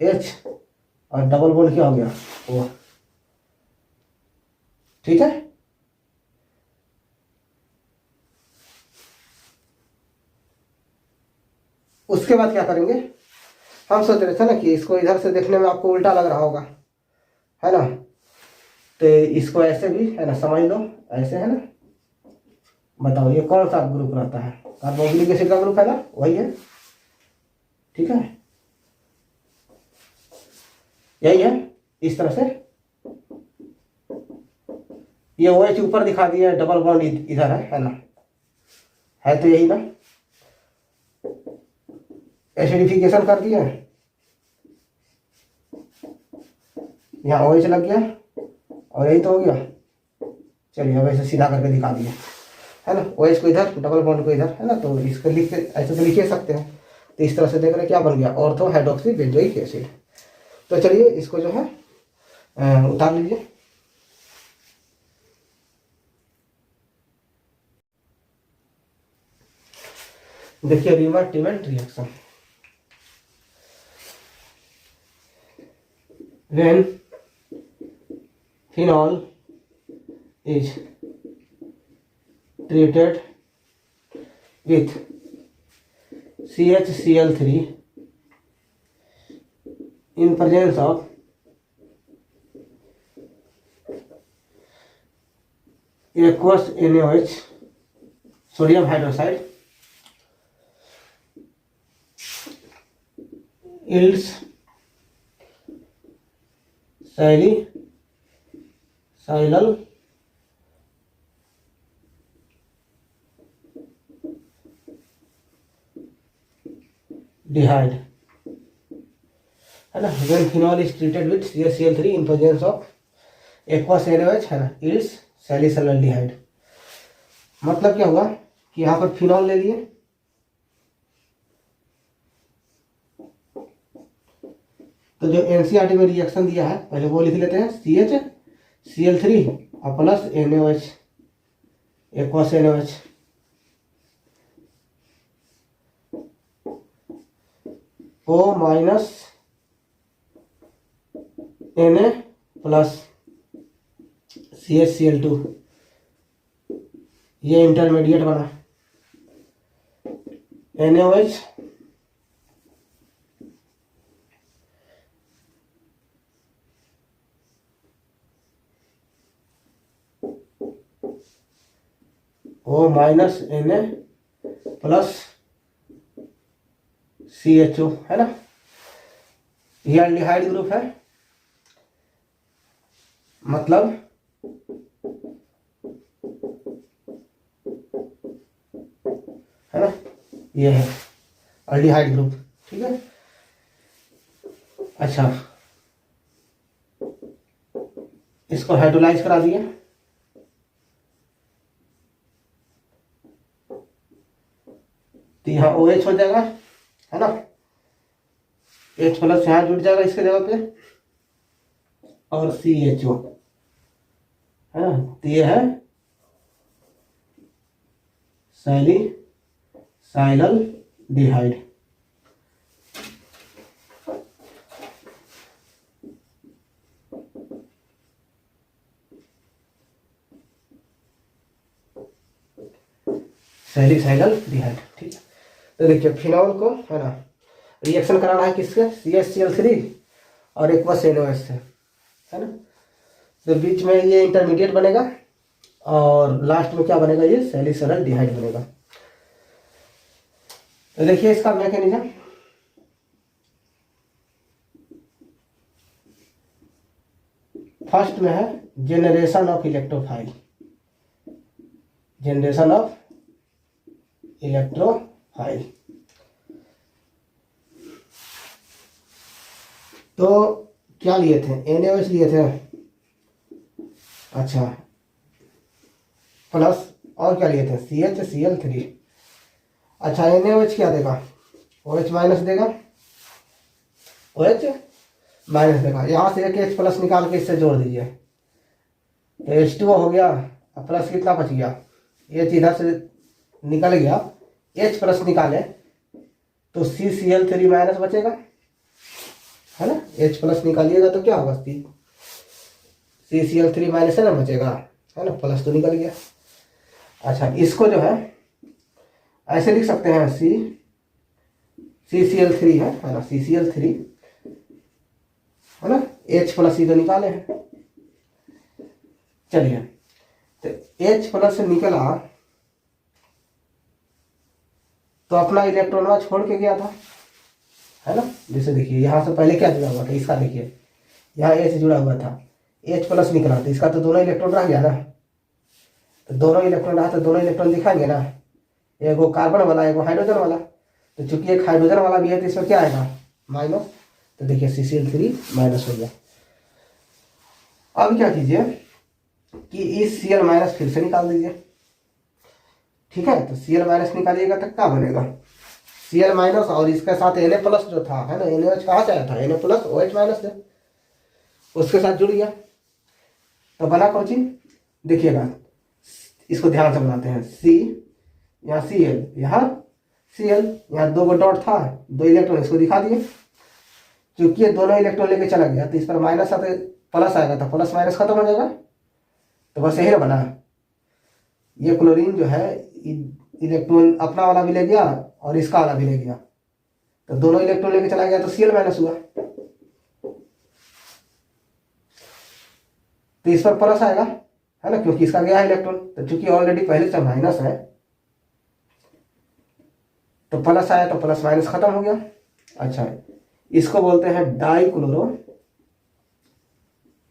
OH, और डबल बॉन्ड क्या हो गया O। ठीक है, उसके बाद क्या करेंगे, हम सोच रहे थे ना कि इसको इधर से देखने में आपको उल्टा लग रहा होगा, है ना, तो इसको ऐसे भी है ना समझ लो, ऐसे है ना। बताओ ये कौन सा ग्रुप रहता है, कार्बोक्सिलिक एसिड का ग्रुप है ना, वही है। ठीक है, यही है। इस तरह से ये OH ऊपर दिखा दिया, डबल बॉन्ड इधर है ना, है तो यही ना। एसिडिफिकेशन कर दिया, यहाँ OH लग गया, और यही तो हो गया। चलिए अब ऐसे सीधा करके दिखा दिया, है ना। OH को इधर, डबल बॉन्ड को इधर, है ना। तो इसको लिख के ऐसे तो लिख ही सकते हैं। तो इस तरह से देख रहे क्या बन गया, ऑर्थो हाइड्रोक्सी बेंजोइक एसिड। तो चलिए इसको जो है उतार लीजिए। देखिए रिवर्टिमेंट reaction, when phenol is treated with CHCl3 in presence of aqueous NaOH, sodium hydroxide, yields salicylal dehyde, है ना। when phenol is treated with CHCl3 in presence of aqueous NaOH, है ना, yields salicylal. मतलब क्या हुआ कि यहाँ पर फिनॉल ले लिए, तो जो एनसीईआरटी में रिएक्शन दिया है पहले वो लिख लेते हैं, CHCl3 और plus NaOH, aqueous NaOH, O minus Na plus CHCl2, ये इंटरमीडिएट बना। NaOH O minus Na plus CHO, है ना। ये एल्डिहाइड ग्रुप है, मतलब है ना, ये है एल्डिहाइड ग्रुप। ठीक है, अच्छा इसको हाइड्रोलाइज करा दिए, तो यहाँ OH हो जाएगा, है ना, H प्लस यहाँ जुड़ जाएगा इसके जगह पे, और CHO, है ना। तो ये है सैलिसाइलल डिहाइड। सैलिसाइलल डिहाइड, ठीक है। तो देखिए फिनॉल को, है ना, रिएक्शन कराना है किससे, CHCl3 और एक्वस NaOH से, है ना। तो बीच में ये इंटरमीडिएट बनेगा, और लास्ट में क्या बनेगा, ये सैलिसाइलल डिहाइड बनेगा। तो देखिए इसका मैकेनिज्म, फर्स्ट में है generation of electrophile, generation of electrophile. तो क्या लिए थे, NaOH लिए थे, अच्छा, प्लस और क्या लिए थे, CHCl3। अच्छा NaOH क्या देगा, OH माइनस देगा, OH माइनस देगा। यहाँ से एक H प्लस निकाल के इससे जोड़ दीजिए, तो H2O हो गया, प्लस कितना बच गया, H इधर से निकल गया, H प्लस निकाले तो CCl3 माइनस बचेगा, है ना। H प्लस निकालिएगा तो क्या होगा, CCl3 माइनस है ना बचेगा, है ना, प्लस तो निकल गया। अच्छा इसको जो है ऐसे लिख सकते हैं, CCl3 है ना, CCl3 है ना, H प्लस ही तो निकाले हैं। चलिए तो H प्लस से निकला तो अपना इलेक्ट्रॉन छोड़ के गया था, है ना। जैसे देखिए यहाँ से पहले क्या जुड़ा हुआ था, इसका देखिए यहाँ H जुड़ा हुआ था, H प्लस निकला तो इसका तो दोनों इलेक्ट्रॉन रह गया ना, तो दोनों इलेक्ट्रॉन रहा तो दोनों इलेक्ट्रॉन दिखाएंगे ना, एगो कार्बन वाला एगो हाइड्रोजन वाला, तो चूंकि एक हाइड्रोजन वाला भी है तो इसमें क्या आएगा, माइनस, तो देखिए CCl3 माइनस हो गया। अब क्या कीजिए कि इस Cl माइनस फिर से निकाल दीजिए, ठीक है। तो Cl माइनस निकालिएगा तो क्या बनेगा, Cl माइनस और इसके साथ Na प्लस जो था, है ना, NaOH कहाँ से आया था, Na प्लस OH माइनस है, उसके साथ जुड़ गया तो बना कौन चीज, देखिएगा इसको ध्यान से बनाते हैं, C यहाँ Cl यहाँ Cl, यहाँ दो डॉट था, दो इलेक्ट्रॉन इसको दिखा दिए, क्योंकि ये दोनों इलेक्ट्रॉन लेके चला गया तो इस पर माइनस आते प्लस आएगा, तो प्लस माइनस खत्म हो जाएगा, तो बस यही ना बना। ये क्लोरीन जो है इलेक्ट्रॉन अपना वाला भी ले गया और इसका वाला भी ले गया, तो दोनों इलेक्ट्रॉन लेके चला गया तो Cl माइनस हुआ, तो इस पर प्लस आएगा, है ना, क्योंकि इसका गया है इलेक्ट्रॉन, तो चूंकि ऑलरेडी पहले से माइनस है तो प्लस आया तो प्लस माइनस खत्म हो गया। अच्छा इसको बोलते हैं डाइक्लोरो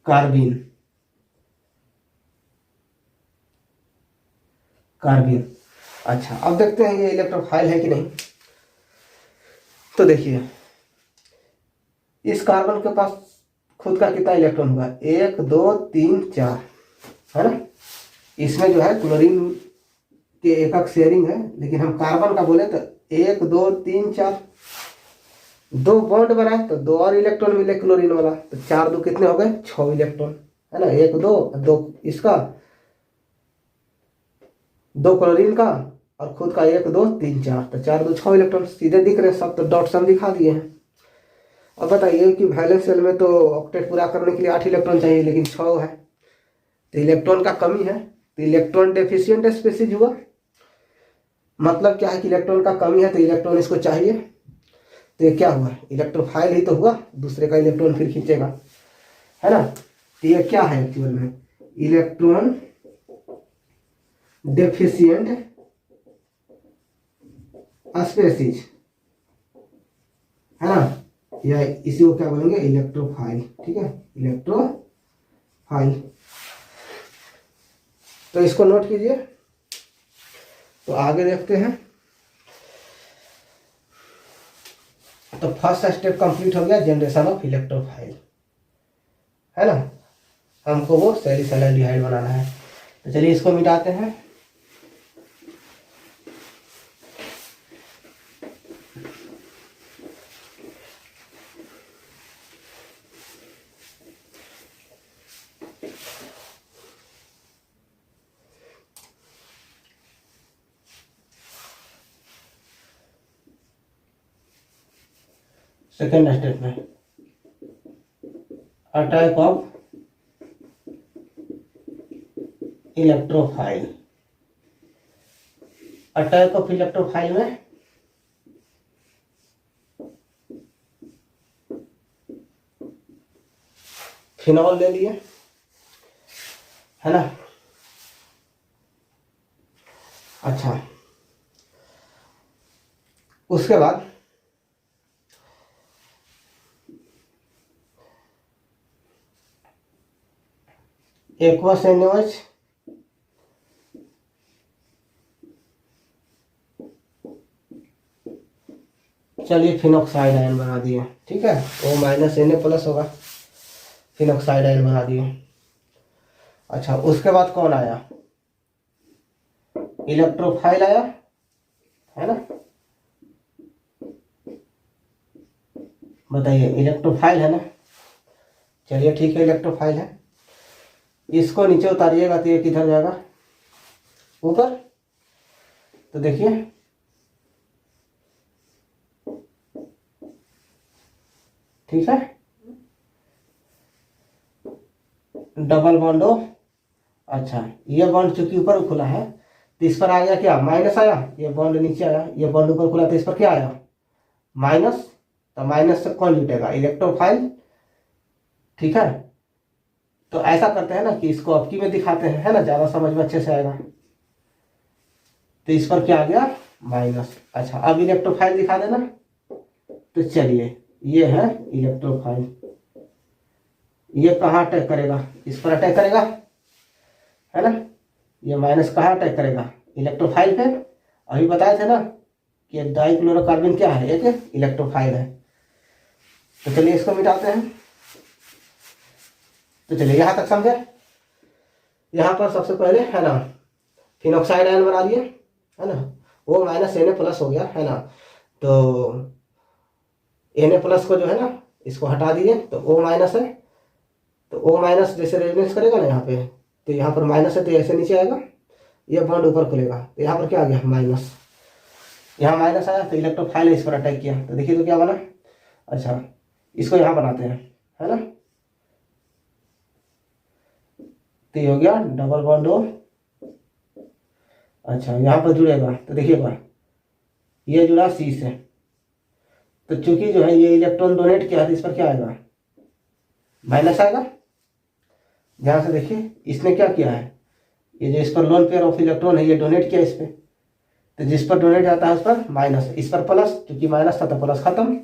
कार्बिन, अच्छा अब देखते हैं ये इलेक्ट्रोफाइल है कि नहीं। तो देखिए इस कार्बन के पास खुद का कितना इलेक्ट्रॉन हुआ, 1 2 3 4, है ना। इसमें जो है क्लोरीन के एकक शेयरिंग है, लेकिन हम कार्बन का बोले तो 1 2 3 4, दो बॉन्ड बनाए तो दो और इलेक्ट्रॉन मिले क्लोरीन वाला, तो 4 2 कितने हो गए, 6 इलेक्ट्रॉन, है ना, 1 2 2 इसका, 2 क्लोरीन का और खुद का 1 2 3 4, तो 4 2 6 इलेक्ट्रॉन सीधे दिख रहे हैं सब, तो डॉट्स हम दिखा दिए हैं। अब बताइए कि वैलेंस शेल में तो ऑक्टेट पूरा करने के लिए 8 इलेक्ट्रॉन चाहिए, लेकिन 6 है, तो इलेक्ट्रॉन का कमी है, तो इलेक्ट्रॉन डेफिशिएंट स्पीशीज हुआ। मतलब क्या है कि इलेक्ट्रॉन का कमी है तो इलेक्ट्रॉन इसको चाहिए, तो ये क्या हुआ, इलेक्ट्रोफाइल ही तो हुआ, दूसरे का इलेक्ट्रॉन फिर खींचेगा, है ना। तो ये क्या है एक्चुअल में, इलेक्ट्रॉन डेफिशिएंट स्पीशीज, है ना, या इसी को क्या बोलेंगे, इलेक्ट्रोफाइल, ठीक है, इलेक्ट्रोफाइल। तो इसको नोट कीजिए। तो आगे देखते हैं। तो फर्स्ट स्टेप कंप्लीट हो गया, जनरेशन ऑफ इलेक्ट्रोफाइल, है ना। हमको वो सैलिसाइलाडिहाइड बनाना है, तो चलिए इसको मिटाते हैं। सेकेंड स्टेप में attack of electrophile, attack of electrophile में फिनॉल ले लिए, है ना। अच्छा उसके बाद एक्वस NaOH, चलिए फिनॉक्साइड आयन बना दिए, ठीक है, वो माइनस Na प्लस होगा, फिनॉक्साइड आयन बना दिए। अच्छा उसके बाद कौन आया, इलेक्ट्रोफाइल आया, है ना। बताइए इलेक्ट्रोफाइल है ना, चलिए ठीक है इलेक्ट्रोफाइल है, इसको नीचे उतारिएगा तो ये किधर जाएगा, ऊपर। तो देखिए ठीक है, डबल बॉन्ड हो। अच्छा, ये बॉन्ड चूंकि ऊपर खुला है तो इस पर आ गया क्या, माइनस आया, ये बॉन्ड नीचे आया, ये बॉन्ड ऊपर खुला तो इस पर क्या आया, माइनस। तो माइनस से कौन जुटेगा, इलेक्ट्रोफाइल। ठीक है, तो ऐसा करते हैं ना कि इसको अबकी में दिखाते हैं, है ना, ज्यादा समझ में अच्छे से आएगा। तो इस पर क्या आ गया, माइनस। अच्छा, अब इलेक्ट्रोफाइल दिखा देना। तो चलिए, ये है इलेक्ट्रोफाइल, ये कहाँ अटैक करेगा, इस पर अटैक करेगा, है ना। ये माइनस कहाँ अटैक करेगा, इलेक्ट्रोफाइल पे। अभी बताए थे ना कि डाइक्लोरोकार्बन क्या है, एक इलेक्ट्रोफाइल है। तो चलिए इसको मिटाते हैं। तो चलिए यहां तक समझे। यहां पर सबसे पहले, है ना, फिनॉक्साइड आयन बना लिए, है ना, वो माइनस Na प्लस हो गया, है ना। तो Na प्लस को जो है ना, इसको हटा दिए तो O माइनस है। तो O माइनस जैसे रेजोनेंस करेगा ना यहाँ पे, तो यहाँ पर माइनस है तो ऐसे नीचे आएगा, ये बॉन्ड ऊपर खुलेगा, तो यहाँ पर क्या आ गया, माइनस। यहाँ माइनस आया तो इलेक्ट्रोफाइल इस पर अटैक किया, तो देखिए तो क्या बना। अच्छा, इसको यहाँ बनाते हैं, है ना। तो ये हो गया डबल बॉन्ड O। अच्छा, यहाँ पर जुड़ेगा तो देखिएगा ये जुड़ा C से। तो चूंकि जो है ये इलेक्ट्रॉन डोनेट किया तो इस पर क्या आएगा, माइनस आएगा। ध्यान से देखिए, इसने क्या किया है, ये जो इस पर लोन पेयर ऑफ इलेक्ट्रॉन है ये डोनेट किया इस पे, तो जिस पर डोनेट जाता है उस पर माइनस, इस पर प्लस, क्योंकि माइनस था तो प्लस खत्म,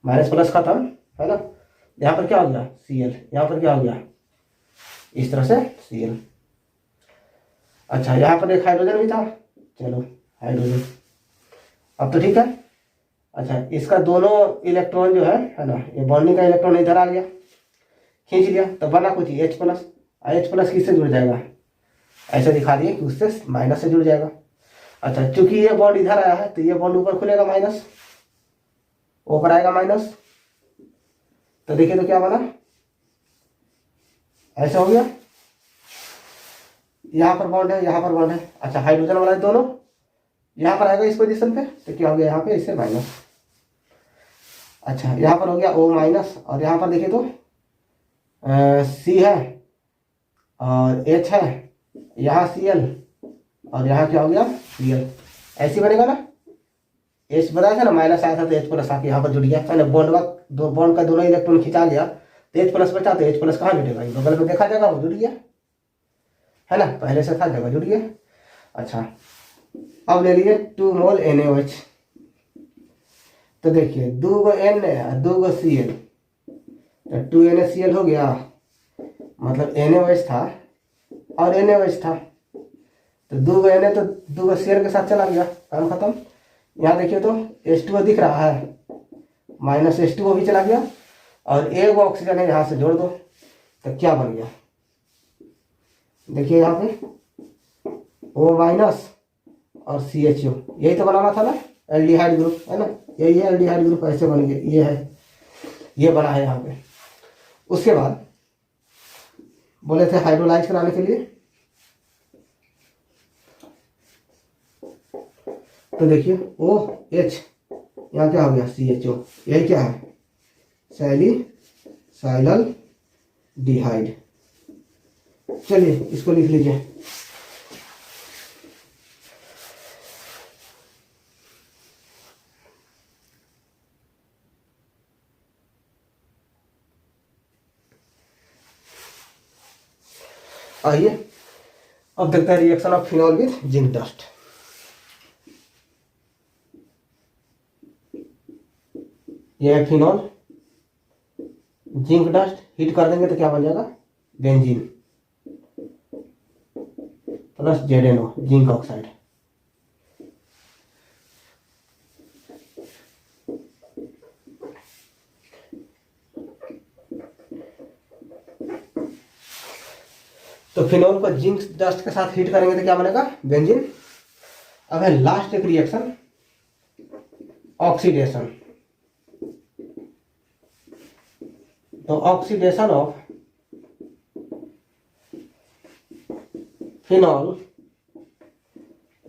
माइनस प्लस खत्म, है ना। यहाँ पर क्या हो गया, Cl, यहाँ पर क्या हो गया, इस तरह से Cl। अच्छा, यहाँ पर एक हाइड्रोजन भी था, चलो हाइड्रोजन, अब तो ठीक है। अच्छा, इसका दोनों इलेक्ट्रॉन जो है ना, ये बॉन्डिंग का इलेक्ट्रॉन इधर आ गया, खींच लिया, तो बना कुछ H प्लस। H प्लस किससे जुड़ जाएगा, ऐसे दिखा दिए कि उससे माइनस से जुड़ जाएगा। अच्छा, चूंकि ये बॉन्ड इधर आया है तो ये बॉन्ड ऊपर खुलेगा, माइनस, ऊपर आएगा माइनस। तो देखिए तो क्या बना, ऐसा हो गया, यहाँ पर बॉन्ड है, यहाँ पर बॉन्ड है। अच्छा, हाइड्रोजन वाला है दोनों, यहाँ पर आएगा इस पोजीशन पे, तो क्या हो गया यहाँ पे, इससे माइनस। अच्छा, यहाँ पर हो गया O माइनस, और यहाँ पर देखिए तो C है और H है, यहाँ Cl, और यहाँ क्या हो गया, Cl। ऐसे बनेगा ना, H बताया था ना, माइनस आया था तो H प्लस आके यहाँ पर जुड़ गया, है ना। बॉन्ड का दोनों इलेक्ट्रॉन खिंचा लिया तो H प्लस बचा, तो H प्लस कहाँ जुटेगा, बगल में देखा जाएगा, वो जुड़ गया, है ना, पहले से था जगह जुड़ गया। अच्छा, अब ले लीजिए 2 मोल NaOH। तो देखिए 2 गो N और 2 गो Cl, तो 2NaCl हो गया, मतलब NaOH था और NaOH था, तो 2 गो Na तो 2 गो Cl के साथ चला गया, काम खत्म। यहाँ देखिए तो H2O दिख रहा है, माइनस H2O भी चला गया, और एक ऑक्सीजन है यहाँ से जोड़ दो, तो क्या बन गया, देखिए यहाँ पे O माइनस और CHO, यही तो बनाना था ना, एल्डिहाइड ग्रुप, है ना, यही है एल्डिहाइड ग्रुप, ऐसे बन गया, ये है, ये बना है यहाँ पे। उसके बाद बोले थे हाइड्रोलाइज कराने के लिए, तो देखिए OH, यहाँ क्या हो गया, CHO, यही क्या है, सैलिसाइलल डिहाइड। चलिए इसको लिख लीजिए। आइए अब देखते हैं reaction of phenol with zinc dust. ये है फिनॉल, जिंक डस्ट हीट कर देंगे तो क्या बन जाएगा, benzene plus ZnO, zinc oxide. तो फिनॉल को जिंक डस्ट के साथ हीट करेंगे तो क्या बनेगा, बेंजीन। अब है लास्ट एक रिएक्शन, ऑक्सीडेशन। तो oxidation of phenol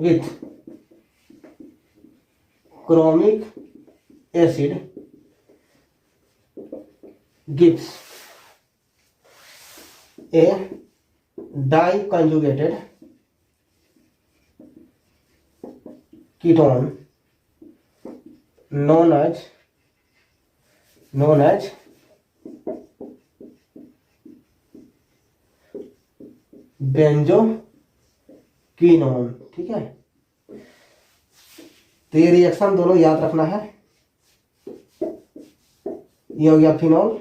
with chromic acid gives a diconjugated ketone known as benzoquinone. ठीक है, तो ये रिएक्शन दोनों याद रखना है। ये हो गया फिनॉल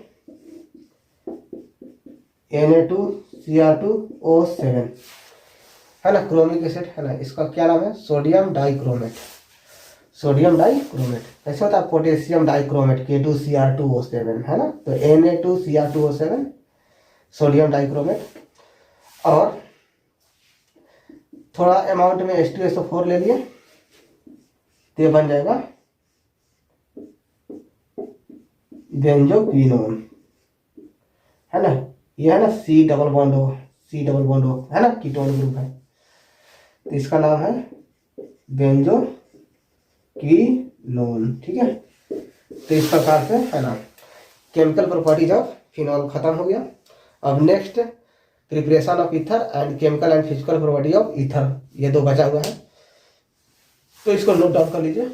Na2Cr2O7 है ना, क्रोमिक एसिड है ना, इसका क्या नाम है, सोडियम डाइक्रोमेट। ऐसे होता है पोटेशियम डाइक्रोमेट K2Cr2O7 है ना, तो Na2Cr2O7 सोडियम डाइक्रोमेट, और थोड़ा अमाउंट में H2SO4 ले लिए तो ये बन जाएगा बेंजोक्विनोन है ना। ये है ना C डबल बॉन्ड O है ना, कीटोन ग्रुप है, तो इसका नाम है बेंजोक्विनोन। ठीक है, तो इस प्रकार से है ना केमिकल प्रॉपर्टीज ऑफ फिनॉल खत्म हो गया। अब next preparation of ether and chemical and physical property of ether, ये दो बचा हुआ है, तो इसको नोट डाउन कर लीजिए।